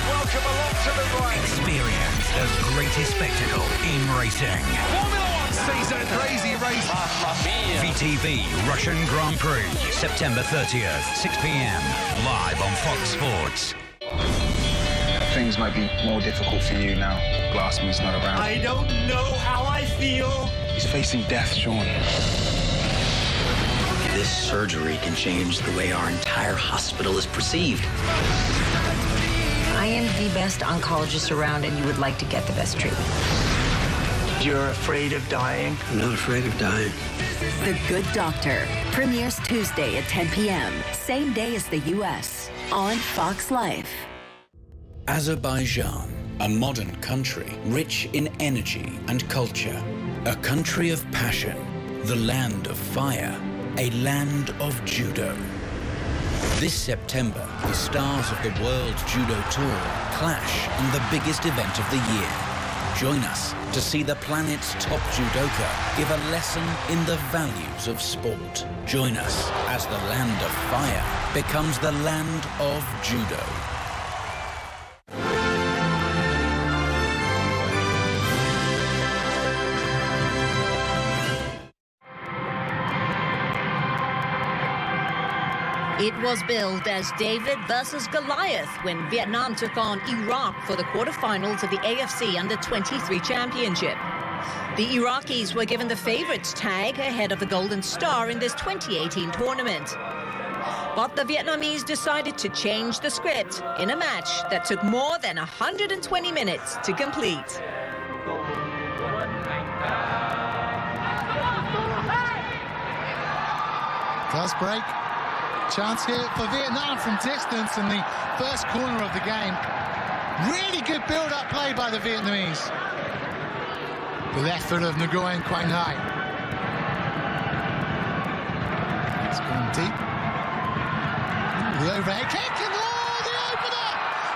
Welcome along to the right. Experience the greatest spectacle in racing. Formula One season, crazy race. VTV Russian Grand Prix, September 30th, 6 p.m. live on Fox Sports. Things might be more difficult for you now. Glassman's not around. I don't know how I feel. He's facing death, Sean. This surgery can change the way our entire hospital is perceived. I am the best oncologist around, and you would like to get the best treatment. You're afraid of dying? I'm not afraid of dying. The Good Doctor premieres Tuesday at 10 p.m., same day as the U.S. on Fox Life. Azerbaijan, a modern country rich in energy and culture, a country of passion, the land of fire, a land of judo. This September, the stars of the World Judo Tour clash in the biggest event of the year. Join us to see the planet's top judoka give a lesson in the values of sport. Join us as the land of fire becomes the land of judo. It was billed as David versus Goliath when Vietnam took on Iraq for the quarterfinals of the AFC Under-23 Championship. The Iraqis were given the favourites tag ahead of the Golden Star in this 2018 tournament. But the Vietnamese decided to change the script in a match that took more than 120 minutes to complete. Fast break. Chance here for Vietnam from distance in the first corner of the game. Really good build-up play by the Vietnamese. The left foot of Nguyen Quang Hai. It's gone deep. The overhead kick and the opener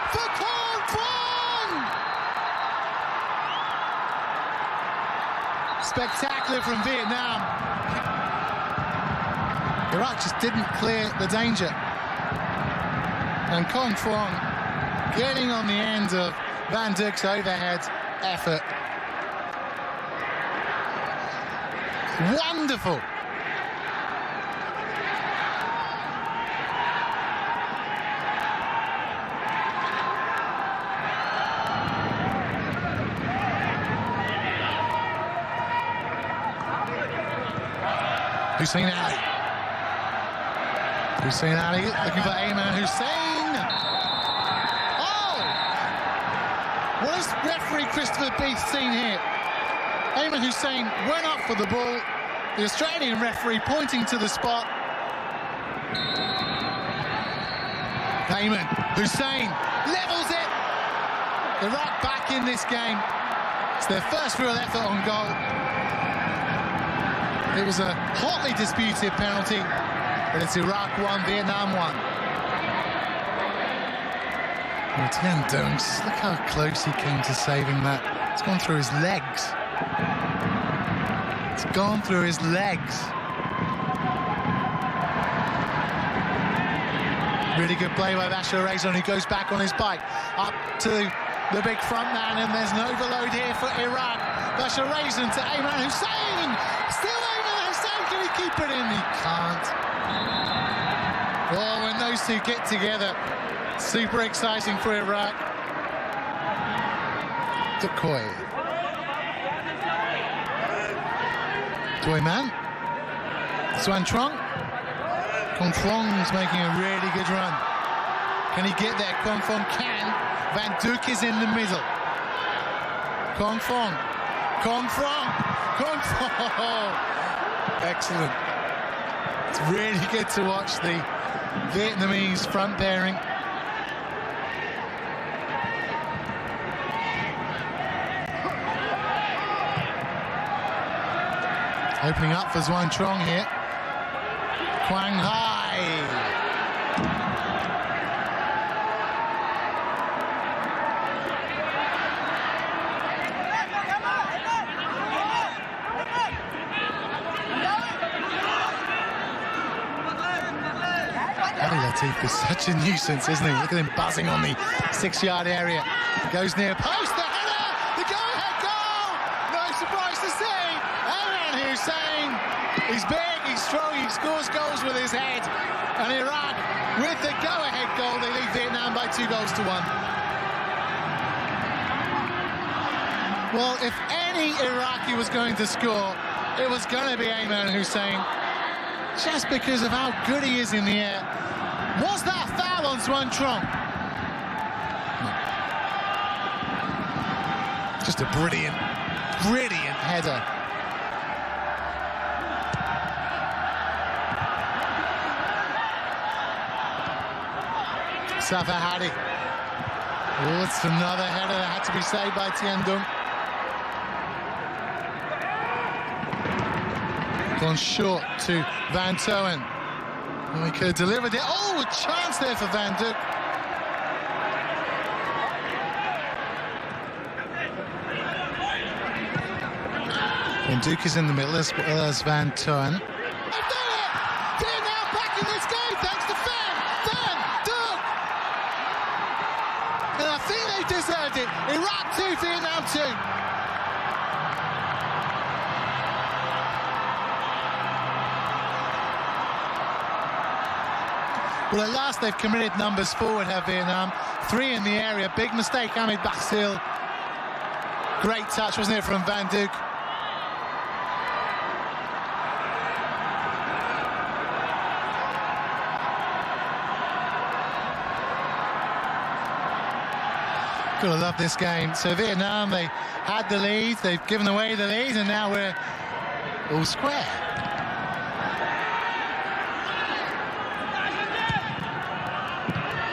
for Quang Phong! Spectacular from Vietnam. Iraq just didn't clear the danger. And Quang Phong getting on the end of Van Dijk's overhead effort. Wonderful. Hussein Ali. Hussein Ali looking for Ayman Hussein. Oh! What has referee Christopher Beath seen here? Ayman Hussein went up for the ball. The Australian referee pointing to the spot. Ayman Hussein levels it. Iraq back in this game. It's their first real effort on goal. It was a hotly disputed penalty. But it's Iraq 1, Vietnam 1. Tian Dunks, look how close he came to saving that. It's gone through his legs. It's gone through his legs. Really good play by Bashar Rezon, who goes back on his bike. Up to the big front man, and there's an overload here for Iraq. Bashar Rezon to Ayman Hussein. Still Ayman Hussein, can he keep it in? He can't. Oh, when those two get together, super exciting for Iraq. Decoy. Doi Man. Xuan Trong. Quang Phong's making a really good run. Can he get there? Quang Phong can. Van Dijk is in the middle. Quang Phong. Quang Phong. Quang Phong. Excellent. It's really good to watch the Vietnamese front pairing. Opening up for Xuan Trong here. Quang Hai. Latif is such a nuisance, isn't he? Look at him buzzing on the 6-yard area. Goes near post, the header, the go-ahead goal! No surprise to see. Ayman Hussein, he's big, he's strong, he scores goals with his head. And Iraq, with the go-ahead goal, they lead Vietnam by 2 goals to 1. Well, if any Iraqi was going to score, it was going to be Ayman Hussein, just because of how good he is in the air. Was that foul on Xuan Trong? No. Just a brilliant, brilliant header. Safa Hadi. Oh, it's another header that had to be saved by Tian Dung. Gone short to Van Toen. And we could have delivered it. Oh, a chance there for Van Dijk. Van Dijk is in the middle as well as Van Toen. They've done it! Vietnam back in this game thanks to Van Dijk! And I think they deserved it. Iraq 2, Vietnam 2. Well, at last they've committed numbers forward, have Vietnam. 3 in the area. Big mistake, Ahmed Basil. Great touch, wasn't it, from Van Dijk? Gotta love this game. So Vietnam, they had the lead, they've given away the lead, and now we're all square.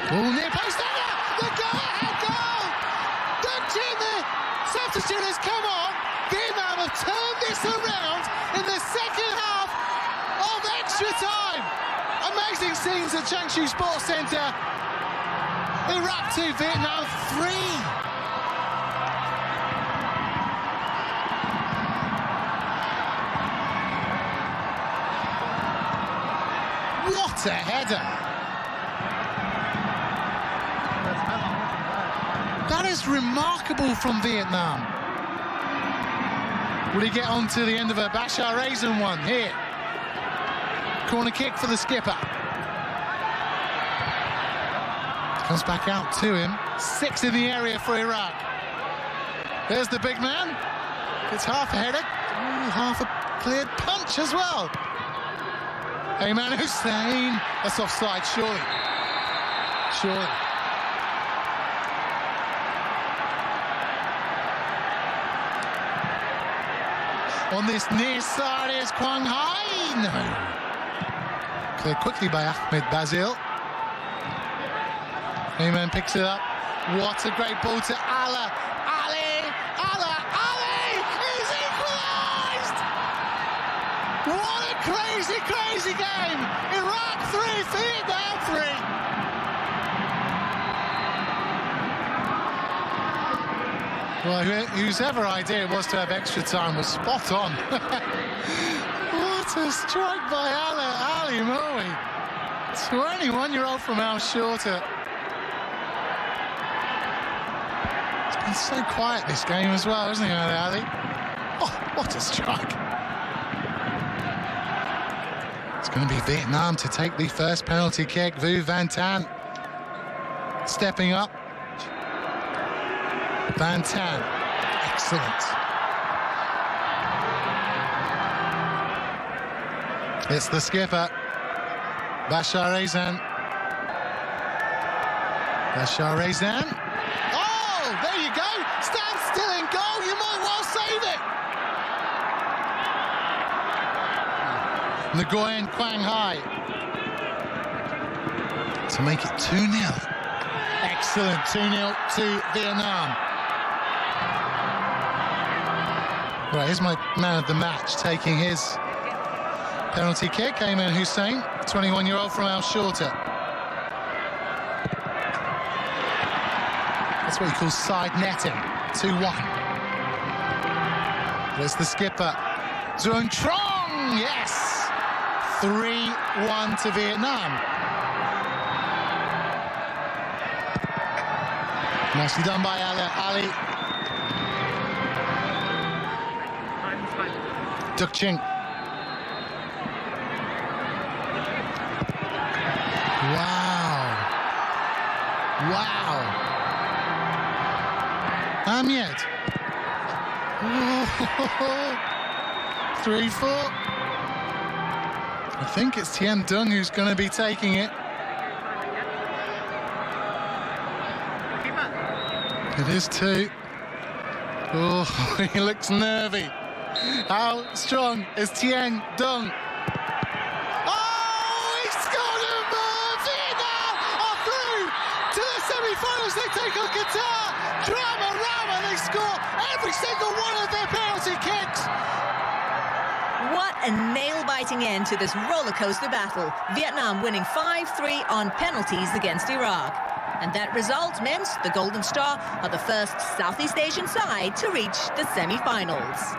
Oh, near post, the go-ahead goal! The substitute has come on. Vietnam have turned this around in the second half of extra time. Amazing scenes at Changshu Sports Centre. Iraq 2, Vietnam 3. What a header! That is remarkable from Vietnam. Will he get on to the end of a Bashar Raisin one here? Corner kick for the skipper. Comes back out to him. 6 in the area for Iraq. There's the big man. It's half a header. Ooh, half a cleared punch as well. Ayman Hussein. That's offside, surely. Surely. On this near side is Quang Hai. No. Cleared quickly by Ahmed Basil. Ayman picks it up. What a great ball to Allah. Ali is equalised! What a crazy, crazy game! Iraq 3, Vietnam 3. Well, whosever idea it was to have extra time was spot on. What a strike by Ali Moe. 21-year-old from Al Shorter. It's so quiet this game as well, isn't it, Ali? Oh, what a strike. It's going to be Vietnam to take the first penalty kick. Vu Van Tan stepping up. Van Tan, excellent. It's the skipper, Bashar Raisin. Bashar Raisin. There you go. Stand still in goal. You might well save it. Nguyen Quang Hai to make it 2-0. Excellent. 2-0 to Vietnam. Right, here's my man of the match taking his penalty kick. Ayman Hussein, 21-year-old from Al Shorter. That's what he calls side netting. 2-1. There's the skipper. Duong Trong, yes! 3-1 to Vietnam. Nicely done by Ali. Duc Chinh. Wow. Yet. 3-4. I think it's Tien Dung who's going to be taking it. It is 2. Oh, he looks nervy. How strong is Tien Dung? Oh, he's got him! Vietnam are through to the semi-finals. They take on Qatar. Drama, they score every single one of their penalty kicks. What a nail-biting end to this roller coaster battle. Vietnam winning 5-3 on penalties against Iraq. And that result meant the Golden Star are the first Southeast Asian side to reach the semi-finals.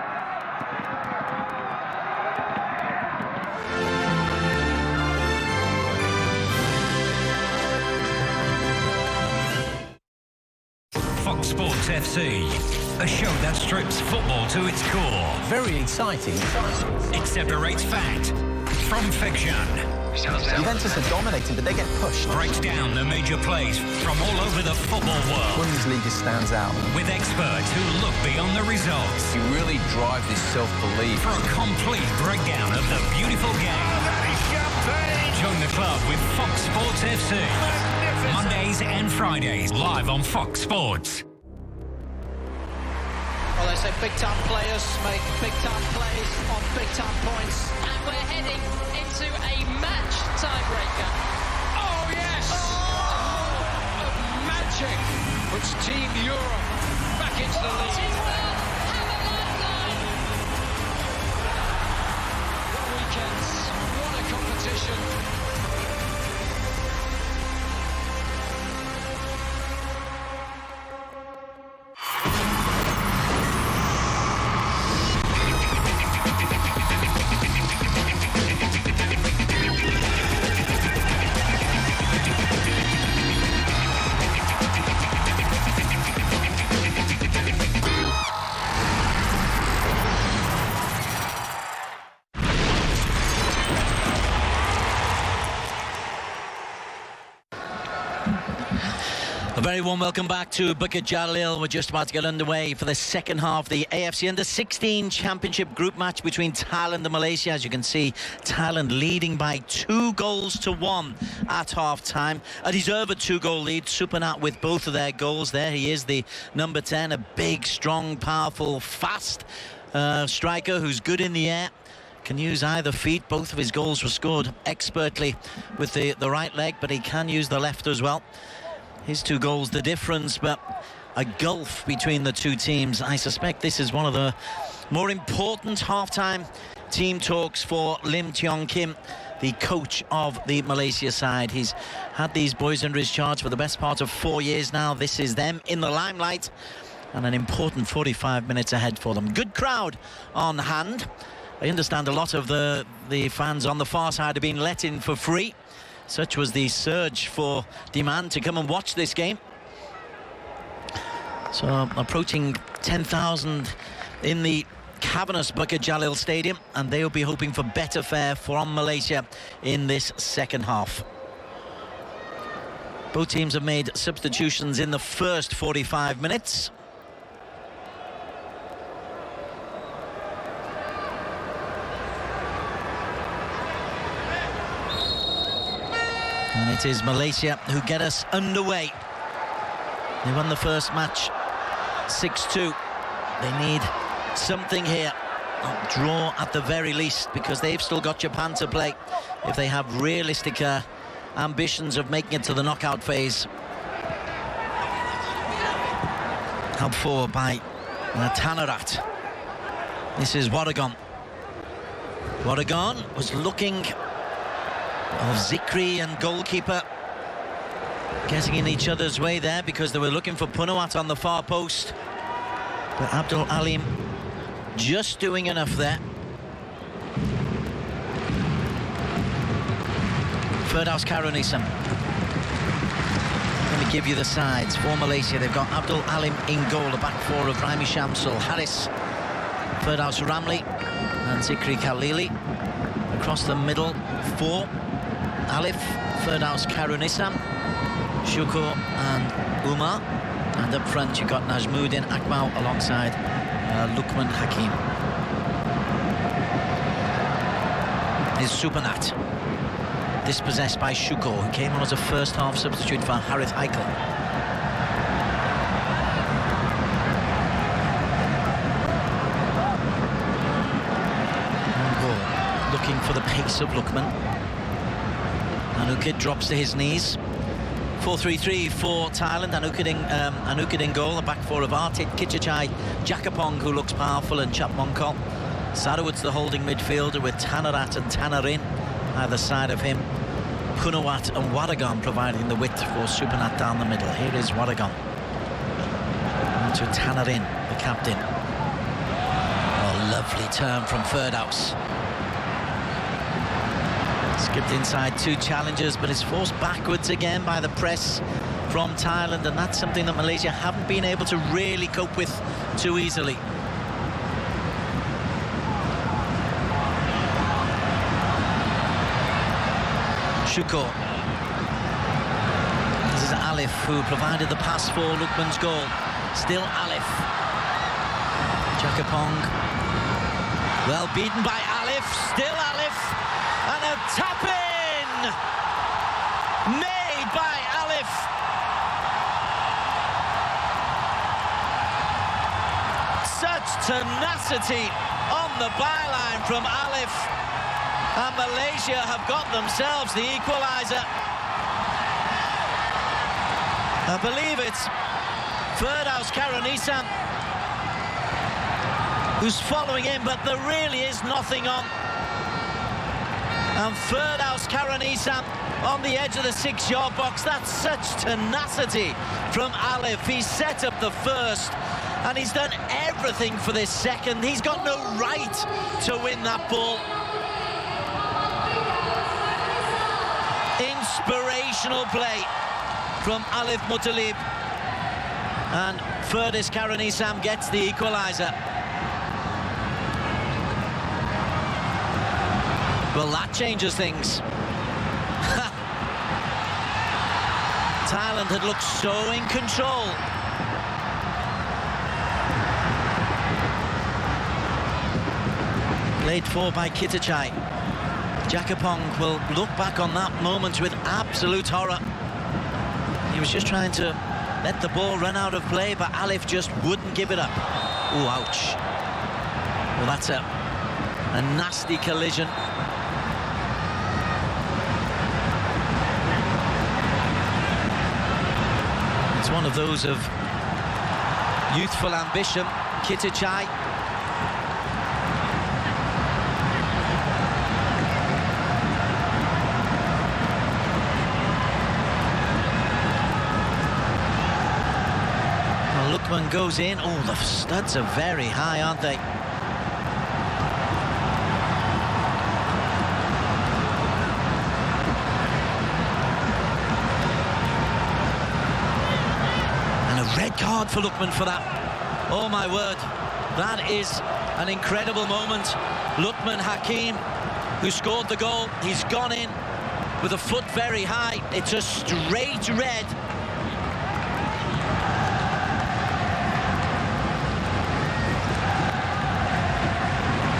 Fox Sports FC, a show that strips football to its core. Very exciting. It separates fact from fiction. Juventus are dominating, but they get pushed. Breaks down the major plays from all over the football world. Bundesliga stands out. With experts who look beyond the results. You really drive this self-belief. For a complete breakdown of the beautiful game. Join the club with Fox Sports FC. Mondays and Fridays, live on Fox Sports. Well, they say big-time players make big-time plays on big-time points. And we're heading into a match tiebreaker. Oh, yes! Oh, magic puts Team Europe back into the lead. What weekends, what a competition. A very warm welcome back to Bukit Jalil. We're just about to get underway for the second half of the AFC Under-16 Championship group match between Thailand and Malaysia. As you can see, Thailand leading by 2-1 at half-time. A deserved 2-goal lead. Supernat with both of their goals there. He is the number 10, a big, strong, powerful, fast striker who's good in the air. Can use either feet. Both of his goals were scored expertly with the right leg, but he can use the left as well. His 2 goals, the difference, but a gulf between the two teams. I suspect this is one of the more important half-time team talks for Lim Tiong Kim, the coach of the Malaysia side. He's had these boys under his charge for the best part of 4 years now. This is them in the limelight, and an important 45 minutes ahead for them. Good crowd on hand. I understand a lot of the fans on the far side have been let in for free. Such was the surge for demand to come and watch this game. So approaching 10,000 in the cavernous Bukit Jalil Stadium, and they'll be hoping for better fare from Malaysia in this second half. Both teams have made substitutions in the first 45 minutes. And it is Malaysia who get us underway. They won the first match 6-2. They need something here. A draw at the very least, because they've still got Japan to play if they have realistic ambitions of making it to the knockout phase. Helped forward by Tanarat. This is Wadagon. Wadagon was looking of Zikri and goalkeeper getting in each other's way there, because they were looking for Punawat on the far post, but Abdul Alim just doing enough there. Firdaus Karunisam. Let me give you the sides for Malaysia. They've got Abdul Alim in goal, the back four of Raimi Shamsul, Harris, Firdaus Ramli and Zikri Khalili. Across the middle four, Alif, Firdaus Karunisam, Shukur and Umar. And up front you've got Najmuddin Akmal alongside Lukman Hakim. Is Supernat. Dispossessed by Shukur, who came on as a first half substitute for Harith Heikel. Looking for the pace of Lukman. Anukid drops to his knees. 4-3-3 for Thailand. Anukid in goal. The back four of Artit, Kichichai, Jakapong, who looks powerful, and Chapmongkol. Sarawat's the holding midfielder with Tanarat and Tanarin either side of him. Punawat and Wadagon providing the width for Supernat down the middle. Here is Wadagon. On to Tanarin, the captain. Oh, lovely turn from Firdaus. Skipped inside two challengers, but is forced backwards again by the press from Thailand, and that's something that Malaysia haven't been able to really cope with too easily. Shukor. This is Alif who provided the pass for Lukman's goal. Still Alif. Jakapong. Well beaten by Alif. Still Alif. And a tap-in! Made by Alif. Such tenacity on the byline from Alif. And Malaysia have got themselves the equaliser. I believe it's Firdaus Karanisam who's following in, but there really is nothing on. And Firdaus Karanisam on the edge of the 6-yard box. That's such tenacity from Alif. He's set up the first, and he's done everything for this second. He's got no right to win that ball. Inspirational play from Alif Muttalib. And Firdaus Karanisam gets the equaliser. Well, that changes things. Thailand had looked so in control. Played for by Kitachai. Jakapong will look back on that moment with absolute horror. He was just trying to let the ball run out of play, but Alif just wouldn't give it up. Oh, ouch. Well, that's a nasty collision. It's one of those of youthful ambition. Kitachai. Well, Lukman goes in. Oh, the studs are very high, aren't they? Red card for Lukman for that. Oh my word, that is an incredible moment. Lukman Hakim, who scored the goal, he's gone in with a foot very high. It's a straight red.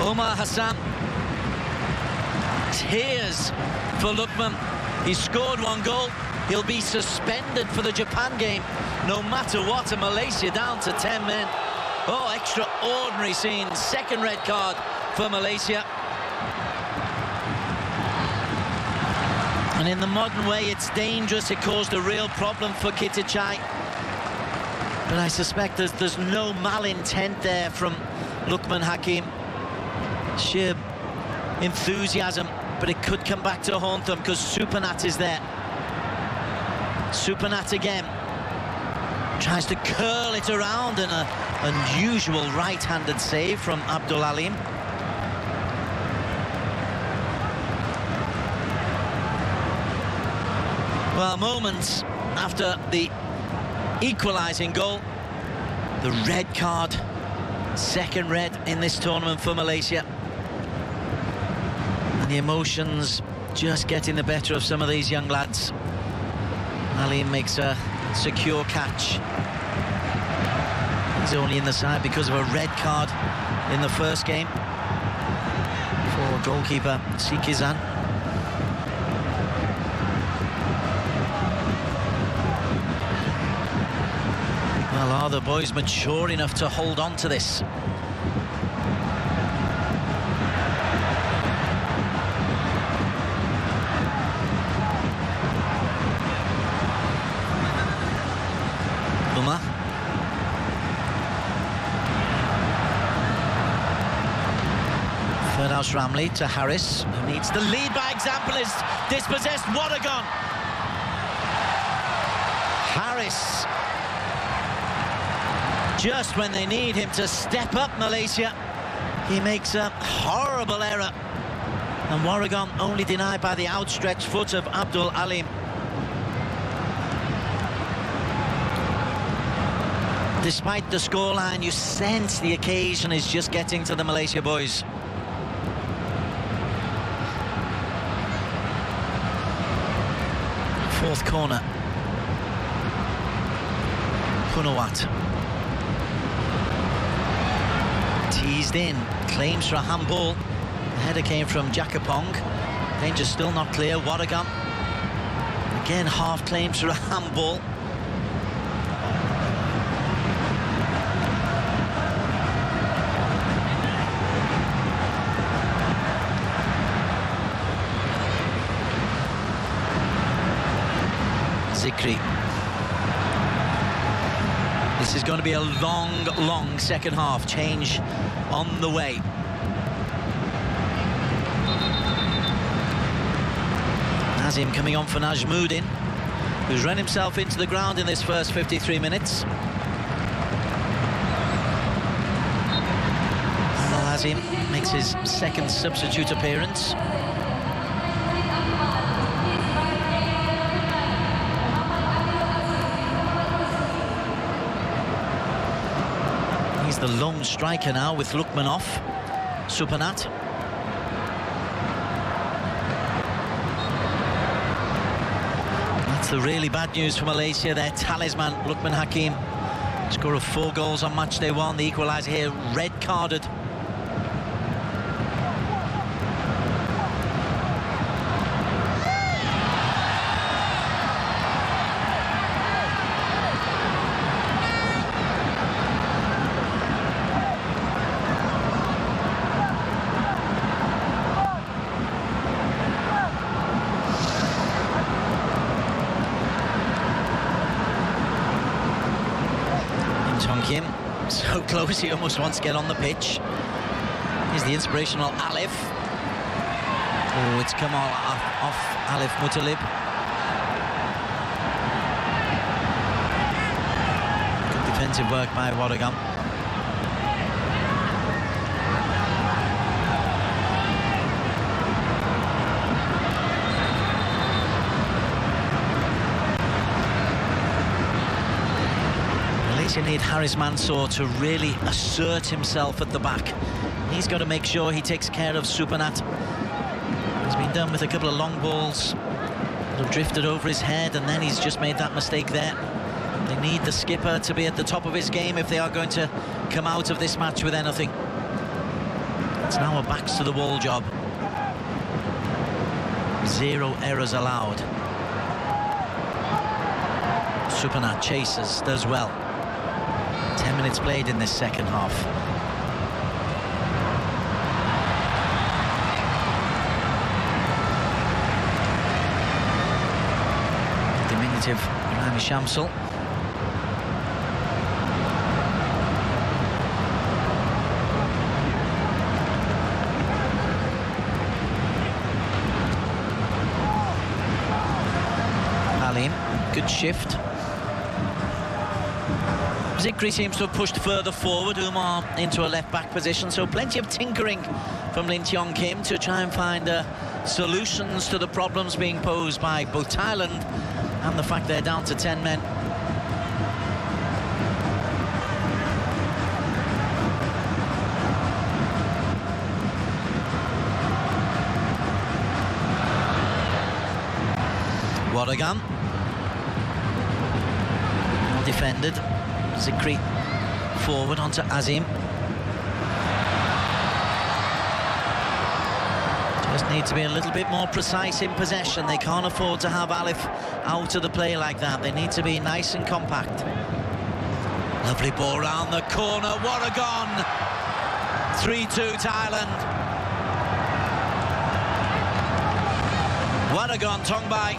Omar Hassan, tears for Lukman. He scored one goal. He'll be suspended for the Japan game, no matter what, and Malaysia down to 10 men. Oh, extraordinary scene. Second red card for Malaysia. And in the modern way, it's dangerous. It caused a real problem for Kitachai. But I suspect there's no malintent there from Lukman Hakim. Sheer enthusiasm, but it could come back to haunt them because Supernat is there. Supernat again. Tries to curl it around, and an unusual right-handed save from Abdul Alim. Well, moments after the equalising goal, the red card, second red in this tournament for Malaysia. And the emotions just getting the better of some of these young lads. Alim makes a secure catch. He's only in the side because of a red card in the first game for goalkeeper Sikizan. Well, are the boys mature enough to hold on to this? Firdaus Ramli to Harris, who needs to lead by example, is dispossessed. What a gun! Harris, just when they need him to step up Malaysia, he makes a horrible error. And Warrigon only denied by the outstretched foot of Abdul Alim. Despite the scoreline, you sense the occasion is just getting to the Malaysia boys. Fourth corner. Punawat. Teased in. Claims for a handball. The header came from Jakapong. Danger still not clear. Warrigan. Again, half claims for a handball. Zikri. This is going to be a long second half. Change on the way. Nazim coming on for Najmuddin, who's run himself into the ground in this first 53 minutes. Nazim makes his second substitute appearance. He's the lone striker now with Lukmanov. Supanat. That's the really bad news for Malaysia. Their talisman, Lukman Hakim, score of 4 goals on match day 1. The equaliser here, red carded. So close, he almost wants to get on the pitch. Here's the inspirational Alif. Oh, it's come all off Alif Mutalib. Good defensive work by Warrigan. Malaysia need Haris Mansour to really assert himself at the back. He's got to make sure he takes care of Supanat. He's been done with a couple of long balls that have drifted over his head, and then he's just made that mistake there. They need the skipper to be at the top of his game if they are going to come out of this match with anything. It's now a backs to the wall job. 0 errors allowed. Supanat chases, does well. 10 minutes played in this second half. Diminutive Rami Shamsul. Halim, good shift. Zikri seems to have pushed further forward, Umar into a left-back position, so plenty of tinkering from Lim Tiong Kim to try and find solutions to the problems being posed by both Thailand and the fact they're down to 10 men. Warrigan. Well defended. Zikri forward onto Azim. Just need to be a little bit more precise in possession. They can't afford to have Alif out of the play like that. They need to be nice and compact. Lovely ball round the corner. Warrigan. 3-2 Thailand. Warrigan Tongbai.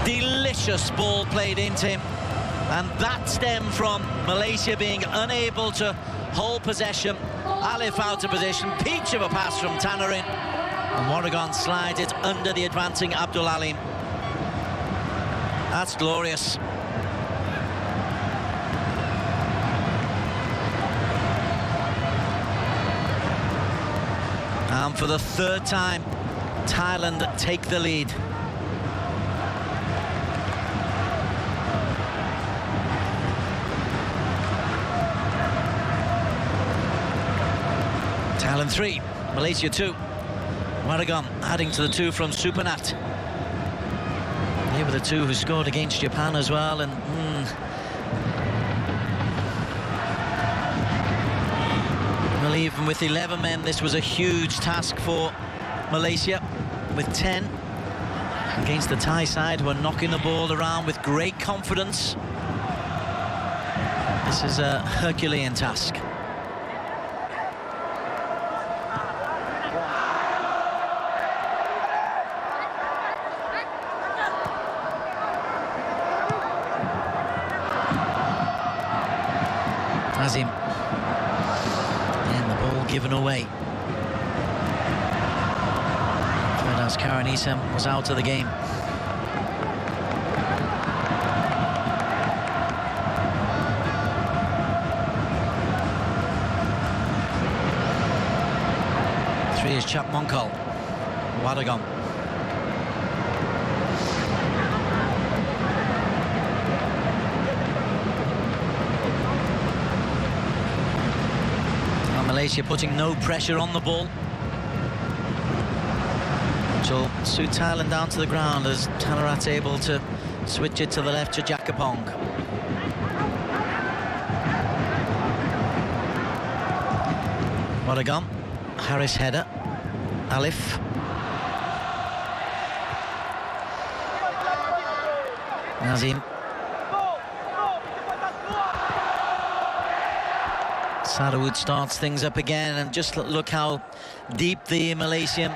Delicious ball played into him. And that stemmed from Malaysia being unable to hold possession. Alif out of position, peach of a pass from Tanarin. And Warrigan slides it under the advancing Abdul Alim. That's glorious. And for the third time, Thailand take the lead. Thailand 3, Malaysia 2. Warrigan adding to the 2 from Supanat. the two who scored against Japan as well, and well, even with 11 men, this was a huge task for Malaysia. With 10 against the Thai side, who are knocking the ball around with great confidence. This is a Herculean task. Azim, and the ball given away. As Karen Isam was out of the game. Three is Chap Monkol. Wadagon. Well, Malaysia putting no pressure on the ball. So suit Thailand down to the ground as Tanarat's able to switch it to the left to Jakapong. Wadagon, Harris header, Alif. Nazim. Sarawut starts things up again, and just look how deep the Malaysian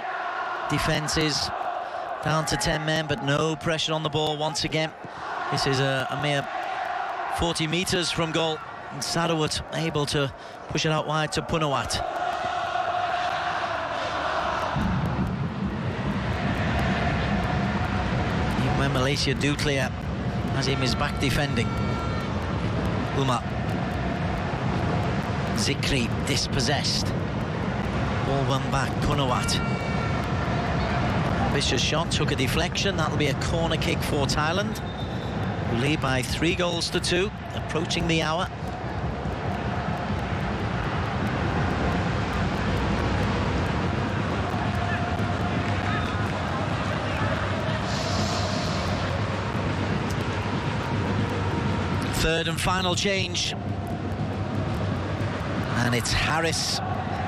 defence is. Down to 10 men, but no pressure on the ball once again. This is a mere 40 metres from goal, and Sarawut able to push it out wide to Punawat. Even when Malaysia do clear, Azim is back defending. Umar. Zikri dispossessed. Ball won back, Punawat. Vicious shot, took a deflection. That'll be a corner kick for Thailand, who lead by 3-2, approaching the hour. Third and final change, and it's Harris,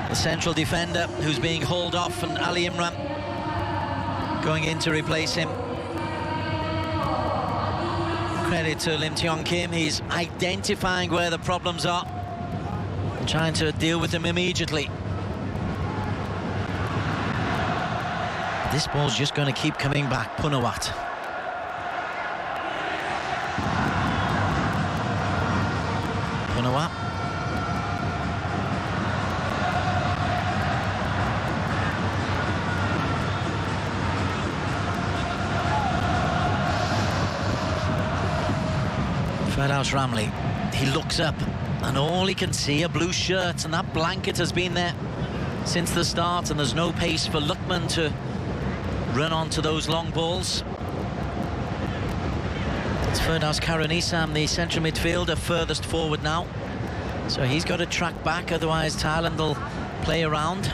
the central defender, who's being hauled off, and Ali Imran going in to replace him. Credit to Lim Tiong Kim, he's identifying where the problems are and trying to deal with them immediately. This ball's just going to keep coming back. Punawat. Punawat. Firdaus Ramli, he looks up and all he can see, a blue shirt, and that blanket has been there since the start, and there's no pace for Lukman to run onto those long balls. It's Firdaus Karunisam, the central midfielder, furthest forward now, so he's got to track back, otherwise Thailand will play around.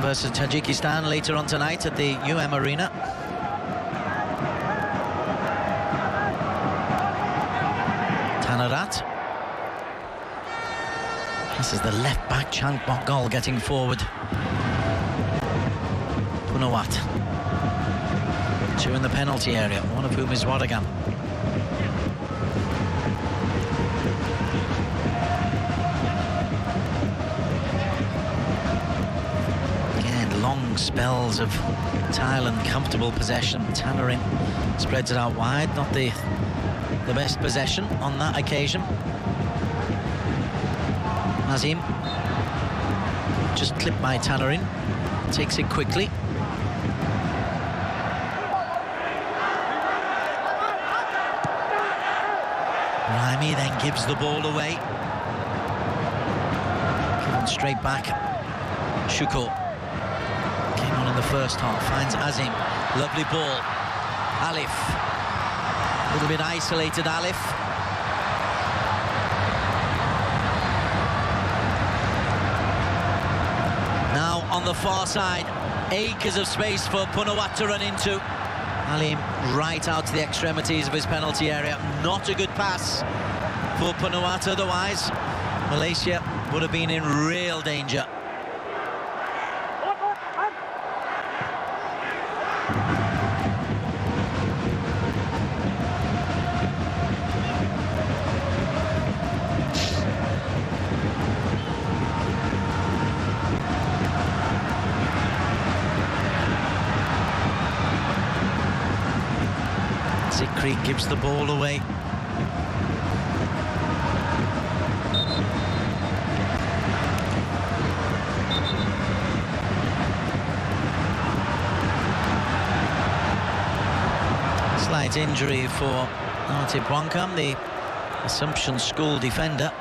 Versus Tajikistan later on tonight at the Arena. Tanarat. This is the left back, Chang Bokgol, getting forward. Punawat. Two in the penalty area, one of whom is Wadagan. Long spells of Thailand comfortable possession. Tanarin spreads it out wide, not the best possession on that occasion. Nazim, just clipped by Tanarin, takes it quickly. Remy then gives the ball away. Given straight back. Shuko came on in the first half, finds Azim. Lovely ball. Alif. A little bit isolated, Alif. Now on the far side, acres of space for Punawat to run into. Alim right out to the extremities of his penalty area. Not a good pass for Punawat, otherwise Malaysia would have been in real danger. Zikri gives the ball away. Slight injury for Artip Wankam, the Assumption School defender.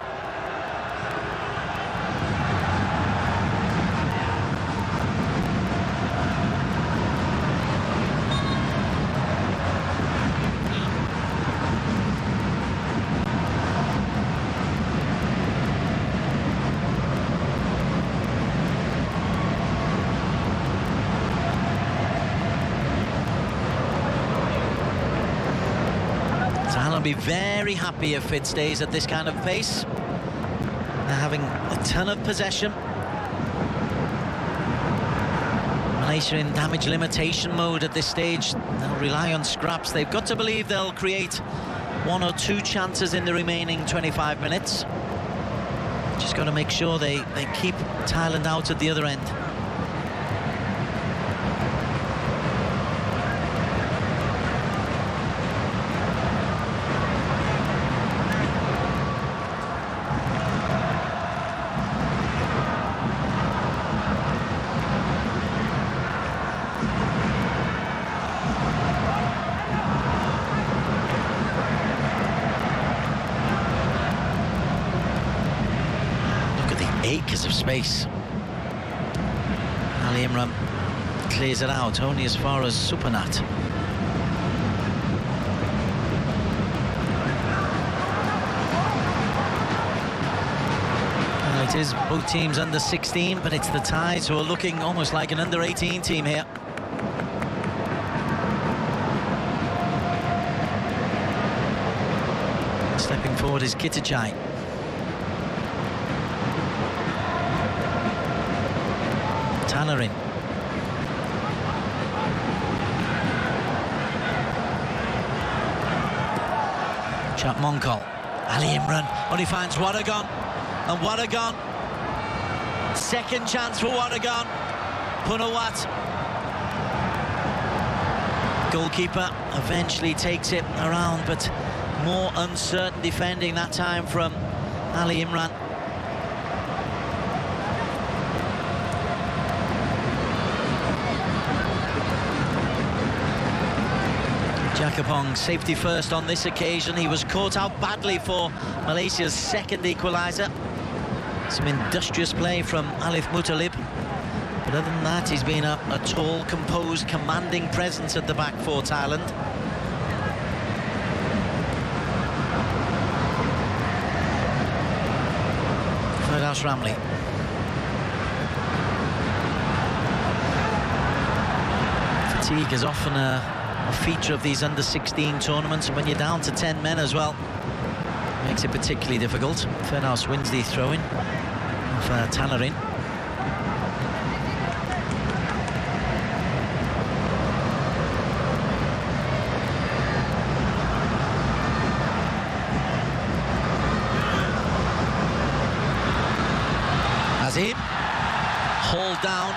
Thailand will be very happy if it stays at this kind of pace. They're having a ton of possession. Malaysia in damage limitation mode at this stage. They'll rely on scraps. They've got to believe they'll create 1 or 2 chances in the remaining 25 minutes. Just got to make sure they keep Thailand out at the other end. Acres of space. Ali Imran clears it out only as far as Supernat. Well, it is both teams under 16, but it's the Thais who are looking almost like an under 18 team here. Stepping forward is Kitachai. Tannerin. Chap Monkol. Ali Imran only finds Wadagon. And Wadagon. Second chance for Wadagon. Punawat. Goalkeeper eventually takes it around, but more uncertain defending that time from Ali Imran. Jakapong safety first on this occasion. He was caught out badly for Malaysia's second equaliser. Some industrious play from Alif Mutalib. But other than that, he's been a tall, composed, commanding presence at the back for Thailand. Firdaus Ramli. Fatigue is often a feature of these under-16 tournaments, and when you're down to 10 men as well, makes it particularly difficult. Firdaus wins the throw-in of Tannerin. Azim hauled down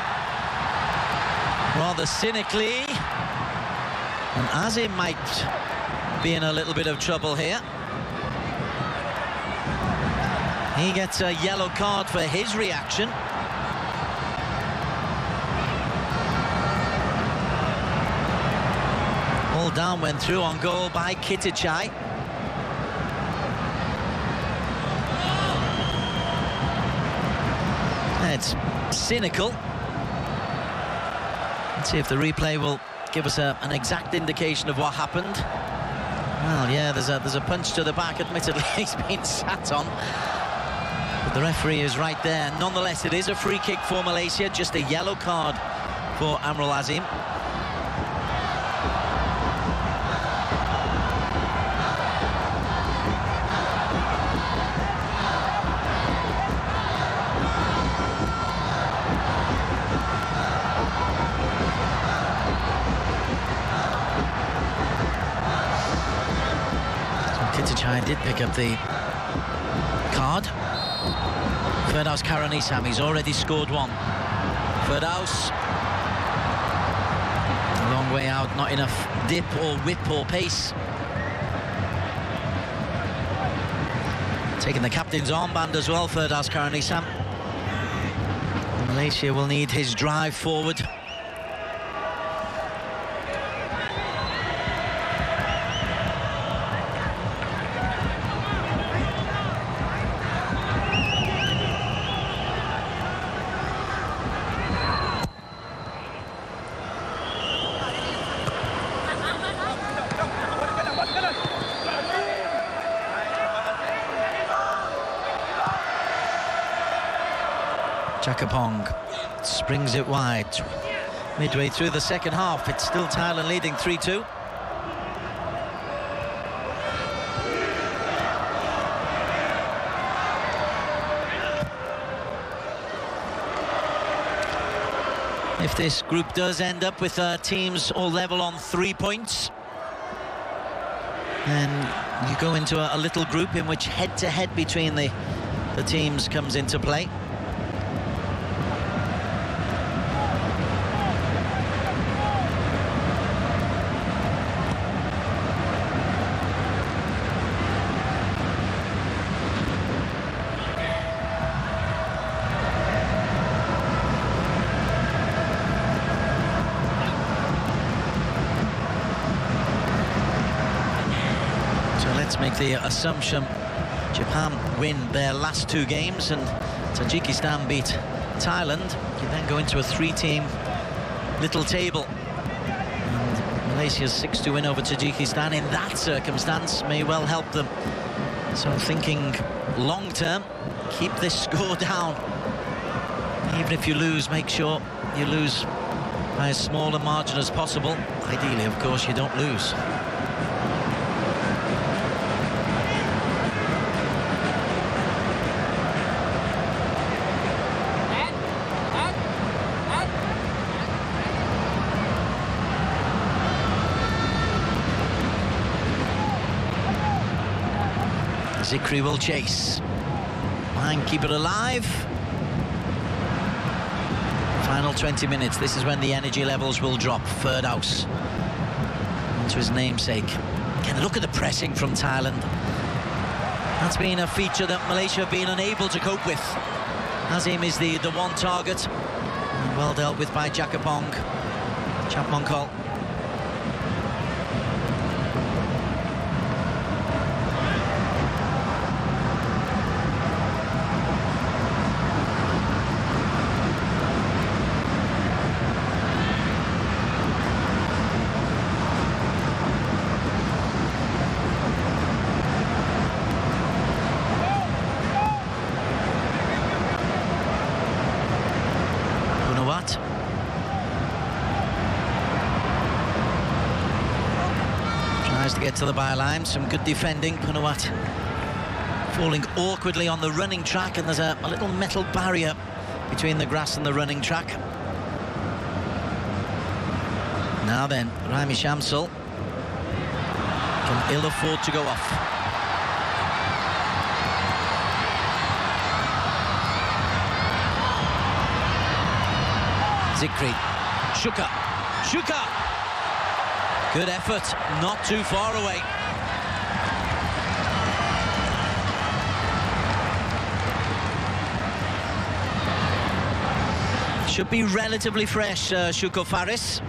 rather cynically. And Azim might be in a little bit of trouble here. He gets a yellow card for his reaction. All down went through on goal by Kitachai. It's cynical. Let's see if the replay will give us an exact indication of what happened. Well, yeah, there's a punch to the back. Admittedly, he's been sat on. But the referee is right there. Nonetheless, it is a free kick for Malaysia. Just a yellow card for Amrul Azim. Kitachai did pick up the card. Firdaus Karanisam, he's already scored one. Firdaus, a long way out, not enough dip or whip or pace. Taking the captain's armband as well, Firdaus Karanisam. Malaysia will need his drive forward. Jakapong springs it wide. Midway through the second half, it's still Thailand leading 3-2. If this group does end up with teams all level on 3 points, then you go into a little group in which head-to-head between the teams comes into play. Make the assumption Japan win their last 2 games and Tajikistan beat Thailand. You then go into a 3-team little table. And Malaysia's 6-2 win over Tajikistan in that circumstance may well help them. So thinking long term, keep this score down. Even if you lose, make sure you lose by as small a margin as possible. Ideally, of course, you don't lose. Zikri will chase and keep it alive. Final 20 minutes. This is when the energy levels will drop. Firdaus into his namesake. Again, look at the pressing from Thailand. That's been a feature that Malaysia have been unable to cope with. Azim is the one target. Well dealt with by Jakapong. Chapmonkol. Tries to get to the byline, some good defending. Punawat falling awkwardly on the running track, and there's a little metal barrier between the grass and the running track. Now then, Raimi Shamsul can ill afford to go off. Zikri, Shuka. Good effort, not too far away. Should be relatively fresh, Shuko Faris.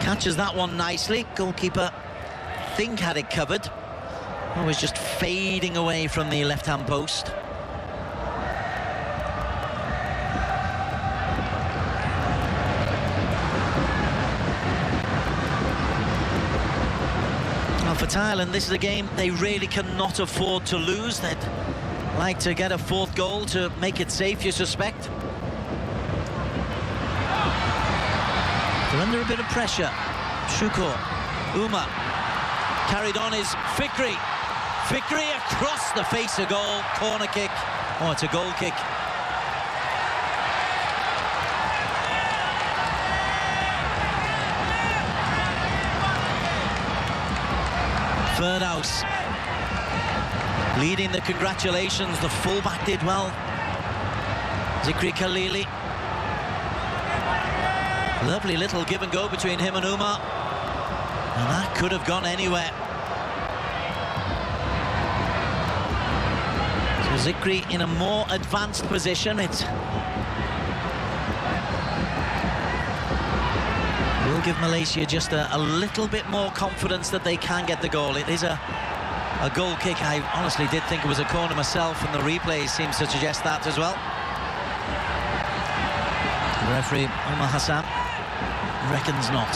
Catches that one nicely. Goalkeeper, I think, had it covered. Oh, was just fading away from the left-hand post. For Thailand, this is a game they really cannot afford to lose. They'd like to get a fourth goal to make it safe, you suspect. They're under a bit of pressure. Shukor, Uma, carried on is Fikri. Fikri across the face of goal, corner kick. Oh, it's a goal kick. Ferdaus leading the congratulations. The fullback did well. Zikri Khalili. Lovely little give and go between him and Uma. And that could have gone anywhere. So Zikri in a more advanced position. It will give Malaysia just a little bit more confidence that they can get the goal. It is a goal kick. I honestly did think it was a corner myself, and the replay seems to suggest that as well. The referee, Umar Hassan, reckons not.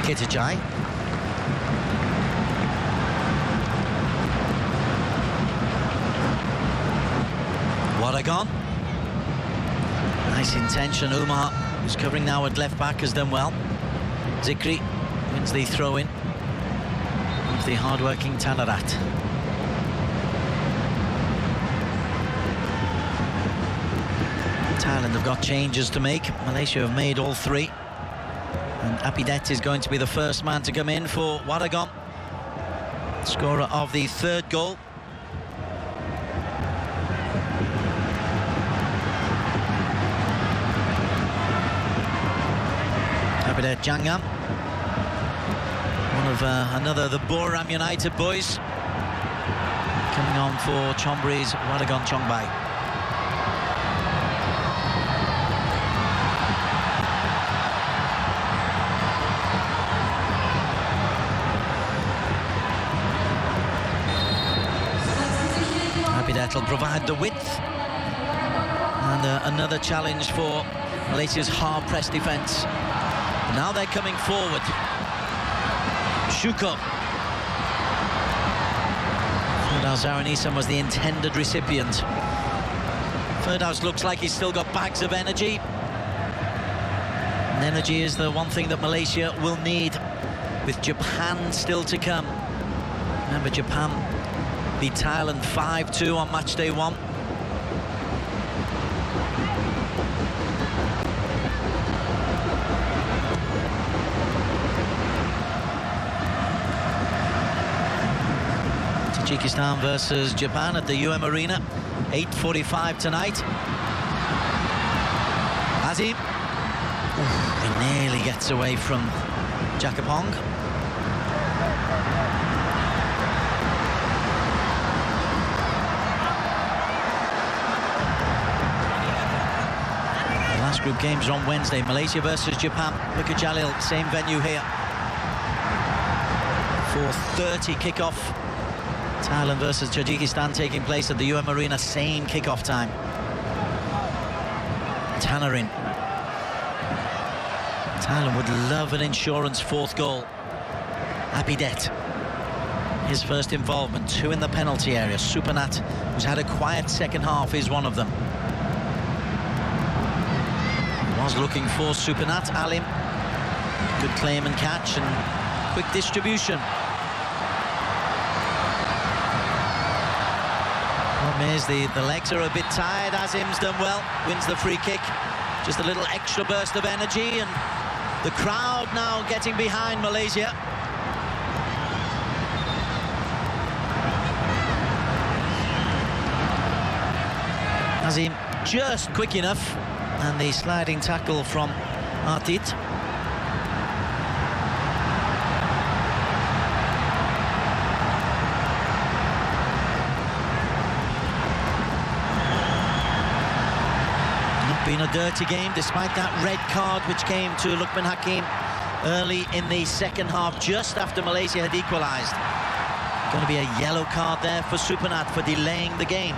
Kitajai. Wadagon. Nice intention. Umar, who's covering now at left back, has done well. Zikri wins the throw-in of the hard-working Tanarat. Thailand have got changes to make. Malaysia have made all three. And Apidet is going to be the first man to come in for Wadagon, scorer of the third goal. Apidet Jangam, one of another the Boram United boys, coming on for Chonburi's Wadagon Chongbai. That'll provide the width, and another challenge for Malaysia's hard-pressed defence. Now they're coming forward. Shukor. Ferdaus Zaranisan was the intended recipient. Ferdaus looks like he's still got bags of energy. And energy is the one thing that Malaysia will need, with Japan still to come. Remember, Japan beat Thailand 5-2 on match day 1. Tajikistan versus Japan at the Arena, 8:45 tonight. Azim, he nearly gets away from Jakapong. Group games are on Wednesday. Malaysia versus Japan. Look at Jalil, same venue here. 4:30 kickoff. Thailand versus Tajikistan taking place at the Arena, same kickoff time. Tanarin. Thailand would love an insurance fourth goal. Apidet. His first involvement, 2 in the penalty area. Supanat, who's had a quiet second half, is one of them. Was looking for Supernat. Alim, good claim and catch and quick distribution. Problem is the legs are a bit tired. Azim's done well, wins the free kick. Just a little extra burst of energy, and the crowd now getting behind Malaysia. Azim just quick enough, and the sliding tackle from Artit. Not been a dirty game despite that red card which came to Lukman Hakim early in the second half, just after Malaysia had equalised. Going to be a yellow card there for Supernat for delaying the game.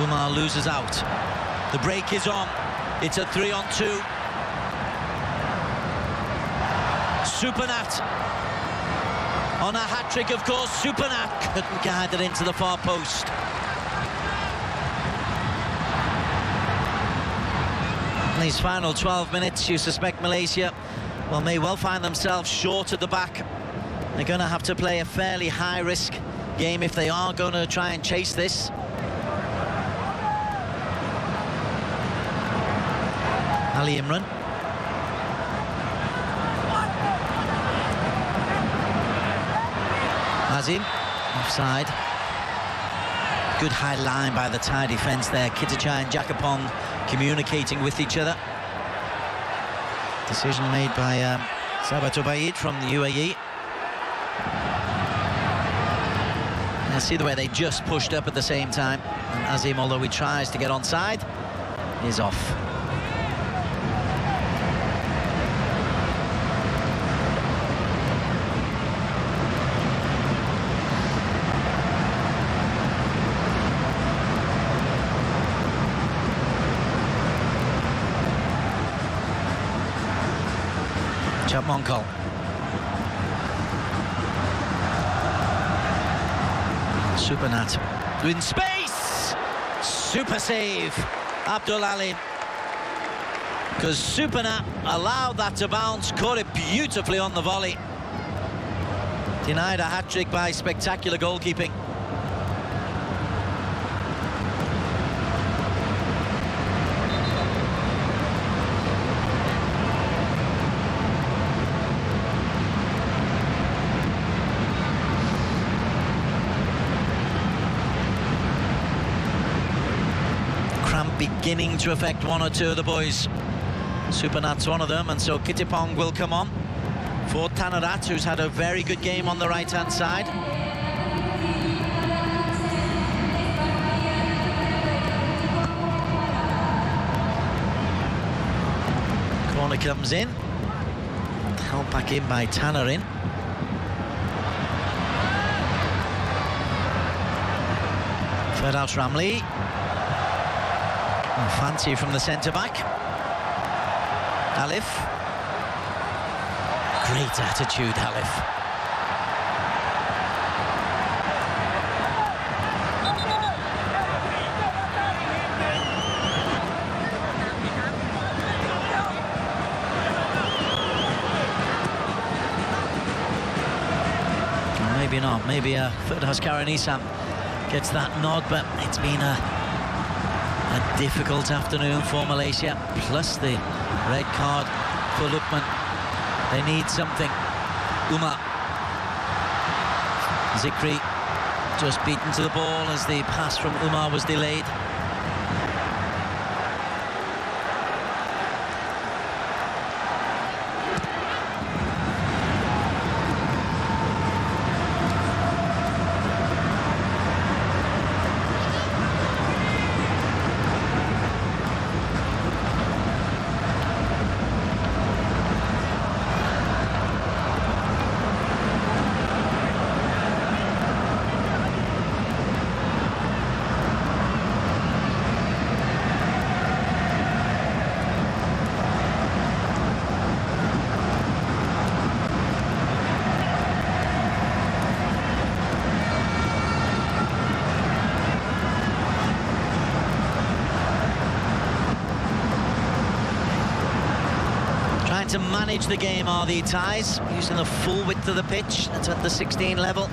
Umar loses out. The break is on. It's a 3-on-2. Supernat on a hat-trick, of course. Supernat couldn't guide it into the far post. In these final 12 minutes, you suspect Malaysia may well find themselves short at the back. They're going to have to play a fairly high-risk game if they are going to try and chase this. Ali Imran. Azim, offside. Good high line by the Thai defence there. Kitachai and Jakapong communicating with each other. Decision made by Sabat Obaid from the UAE. And see the way they just pushed up at the same time. And Azim, although he tries to get onside, is off. Monkol. Supernat in space. Super save, Abdul Ali. Because Supernat allowed that to bounce, caught it beautifully on the volley. Denied a hat-trick by spectacular goalkeeping. Beginning to affect one or two of the boys. Supernat's one of them, and so Kittipong will come on for Tanarat, who's had a very good game on the right-hand side. Corner comes in, held back in by Tanarin. Firdaus Ramli. Fancy from the centre-back. Alif. Great attitude, Alif. Well, maybe not. Maybe Firdaus Karanisam gets that nod, but it's been a difficult afternoon for Malaysia, plus the red card for Lukman. They need something. Umar. Zikri just beaten to the ball as the pass from Umar was delayed. trying to manage the game, are the Thais, using the full width of the pitch. That's at the 16 level.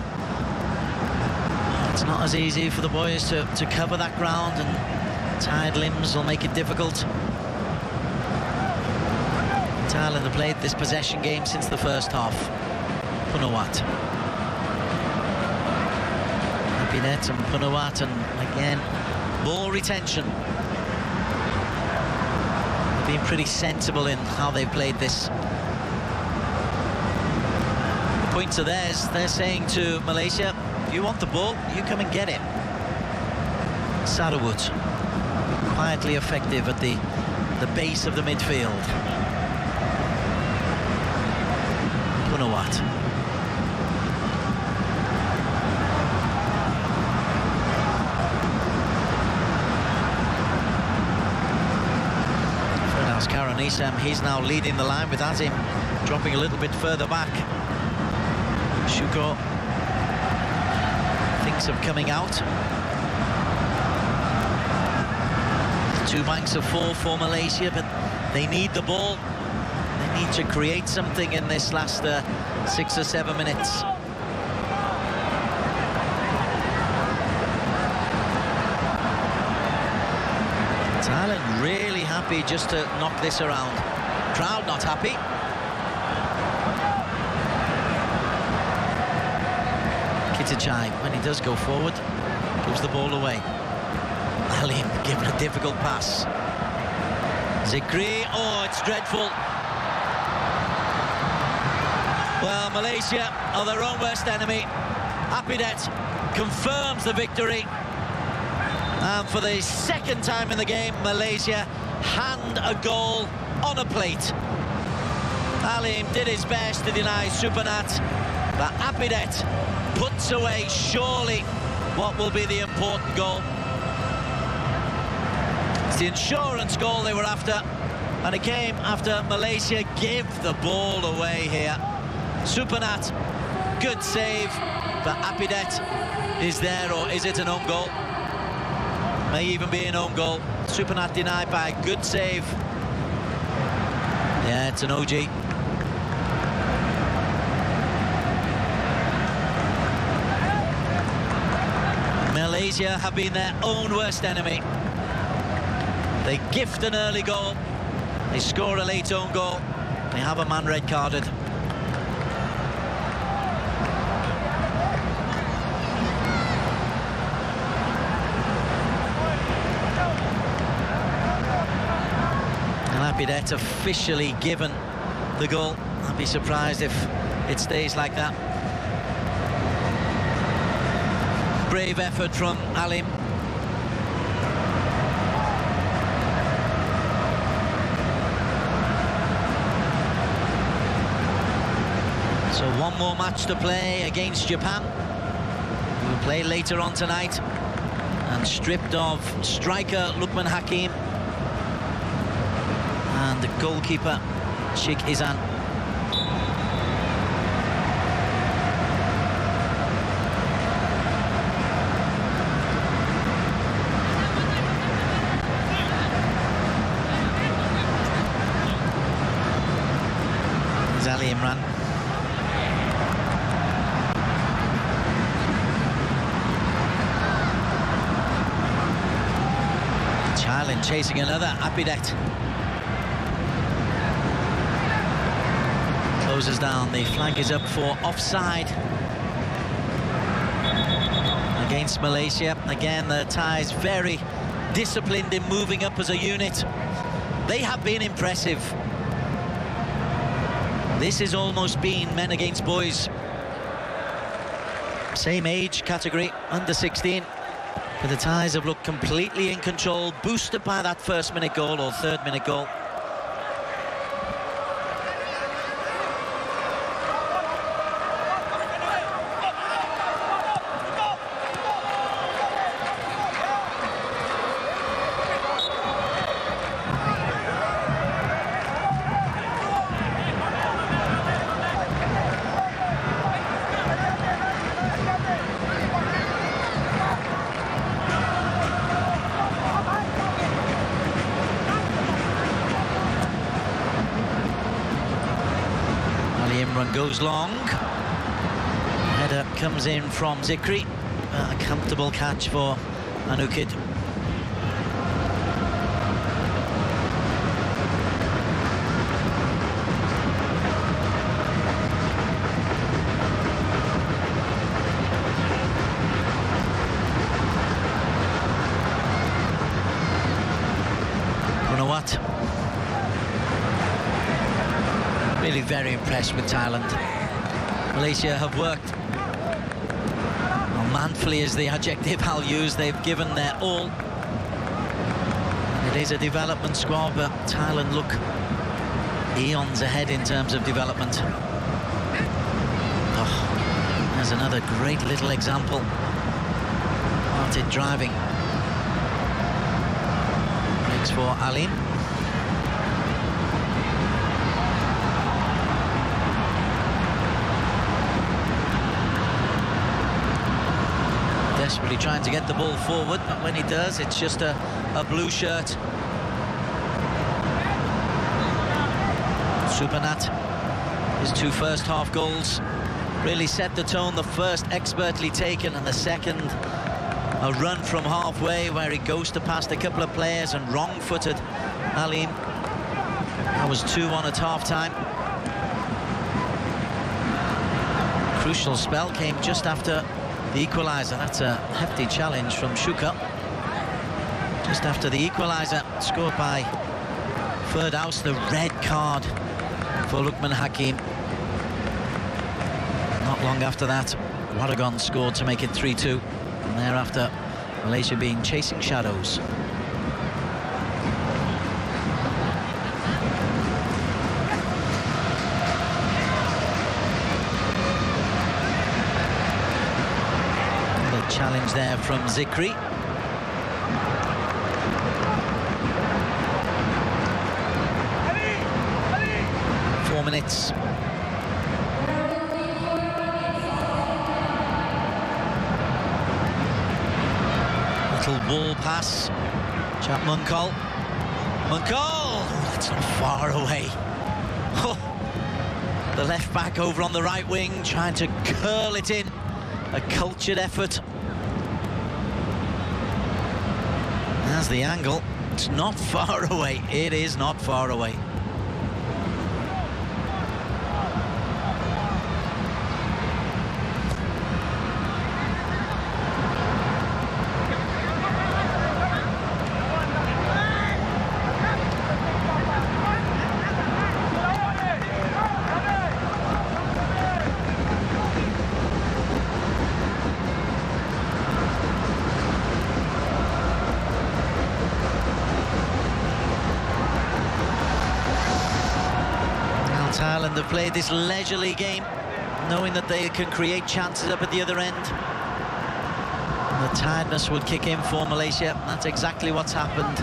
It's not as easy for the boys to cover that ground, and tired limbs will make it difficult. Thailand have played this possession game since the first half. Punawat. Binet and Punawat, and again, ball retention. They've been pretty sensible in how they've played this. The points are theirs. They're saying to Malaysia, if you want the ball, you come and get it. Sarawut, quietly effective at the base of the midfield. Punawat. Karanisham, he's now leading the line with Azim dropping a little bit further back. Shuko thinks of coming out. 2 banks of 4 for Malaysia, but they need the ball. They need to create something in this last 6 or 7 minutes. Thailand really happy just to knock this around. Crowd not happy. Kitachai, when he does go forward, gives the ball away. Alim given a difficult pass. Zikri, oh, it's dreadful. Well, Malaysia are their own worst enemy. Apidet confirms the victory. And for the second time in the game, Malaysia hand a goal on a plate. Alim did his best to deny Supanat, but Apidet puts away surely what will be the important goal. It's the insurance goal they were after, and it came after Malaysia give the ball away here. Supanat, good save, but Apidet is there, or is it an own goal? May even be an own goal. Supanat denied by a good save. Yeah, it's an OG. Malaysia have been their own worst enemy. They gift an early goal. They score a late own goal. They have a man red carded. Apidet officially given the goal. I'd be surprised if it stays like that. Brave effort from Alim. So one more match to play against Japan. We'll play later on tonight. And stripped of striker Lukman Hakim and the goalkeeper Sheikh Izan. There's Ali Imran. Thailand chasing another. Apidet closes down. The flag is up for offside against Malaysia. Again, the Thais very disciplined in moving up as a unit. They have been impressive. This has almost been men against boys. Same age category, under 16. But the Thais have looked completely in control, boosted by that first-minute goal or third-minute goal. Alim run goes long. Header comes in from Zikri. A comfortable catch for Anukid. Really very impressed with Thailand. Malaysia have worked, well, manfully is the adjective I'll use. They've given their all. It is a development squad, but Thailand look eons ahead in terms of development. Oh, there's another great little example. Started driving. Breaks for Alim. Desperately trying to get the ball forward, but when he does, it's just a blue shirt. Supernat, his 2 first-half goals really set the tone. The first expertly taken, and the second a run from halfway where he goes to past a couple of players and wrong-footed Alim. That was 2-1 at half-time. Crucial spell came just after the equaliser. That's a hefty challenge from Shuka. Just after the equaliser, scored by Firdaus, the red card for Lukman Hakim. Not long after that, Wadagon scored to make it 3-2. And thereafter, Malaysia being chasing shadows. Challenge there from Zikri. Four minutes. Little ball pass. Chap Munkol. Munkol! Oh, that's not far away. Oh, the left back over on the right wing, trying to curl it in. A cultured effort. There's the angle. It's not far away. It is not far away. Thailand have played this leisurely game, knowing that they can create chances up at the other end. And the tiredness would kick in for Malaysia. That's exactly what's happened.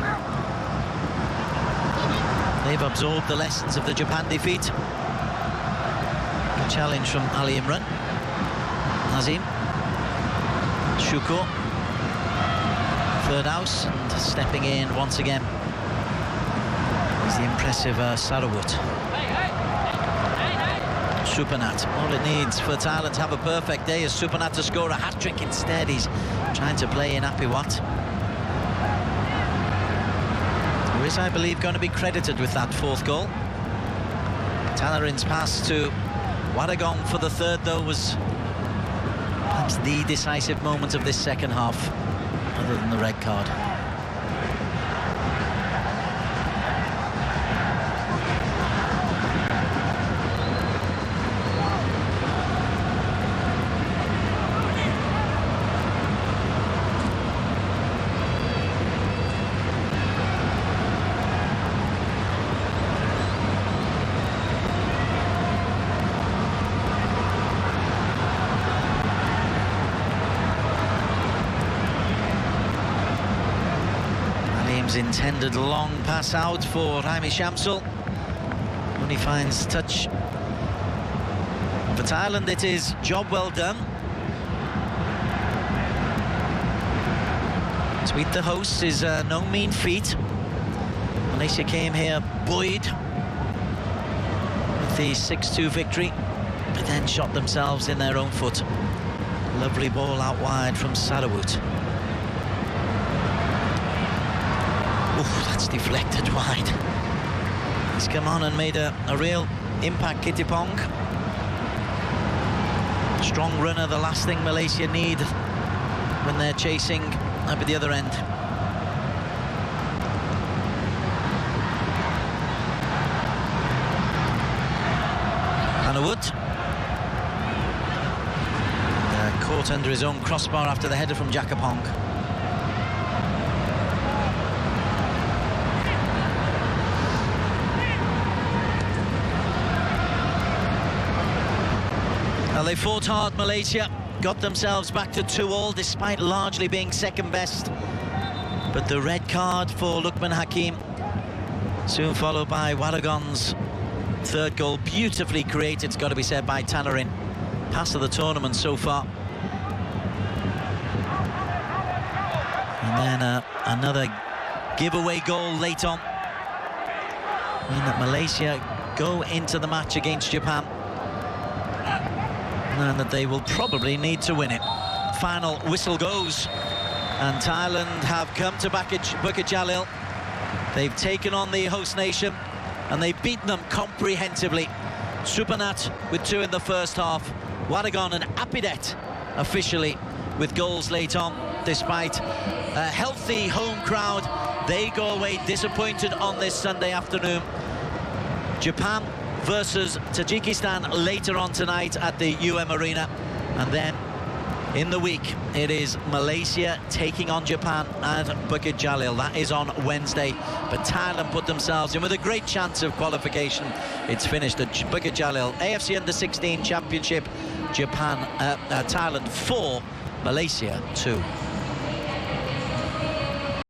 They've absorbed the lessons of the Japan defeat. A challenge from Ali Imran. Nazim. Shuko. Firdaus, and stepping in once again is the impressive Sarawut. Supernat. All it needs for Thailand to have a perfect day is Supernat to score a hat-trick. Instead, he's trying to play in Apiwat, who is, I believe, going to be credited with that 4th goal. Talarin's pass to Wadagon for the 3rd, though, was perhaps the decisive moment of this second half, other than the red card. Intended long pass out for Raimi Shamsul. Only finds touch. For Thailand, it is job well done. To beat the hosts is no mean feat. Malaysia came here buoyed with the 6-2 victory. but then shot themselves in their own foot. Lovely ball out wide from Sarawut. Ooh, that's deflected wide. He's come on and made a real impact, Kittipong. Strong runner, the last thing Malaysia need when they're chasing up at the other end. Sarawut. Caught under his own crossbar after the header from Jakapong. Well, they fought hard, Malaysia, got themselves back to 2-2 despite largely being second best. But the red card for Lukman Hakim, soon followed by Waragon's third goal, beautifully created, it's got to be said, by Tannerin. Pass of the tournament so far. And then another giveaway goal late on. Mean that Malaysia go into the match against Japan, and that they will probably need to win it. Final whistle goes, and Thailand have come to Bukit Jalil. They've taken on the host nation, and they've beaten them comprehensively. Supanat with 2 in the first half. Waragon and Apidet officially with goals late on. Despite a healthy home crowd, they go away disappointed on this Sunday afternoon. Japan versus Tajikistan later on tonight at the Arena. And then in the week, it is Malaysia taking on Japan at Bukit Jalil. That is on Wednesday. But Thailand put themselves in with a great chance of qualification. It's finished at Bukit Jalil. AFC Under-16 Championship. Thailand 4, Malaysia 2.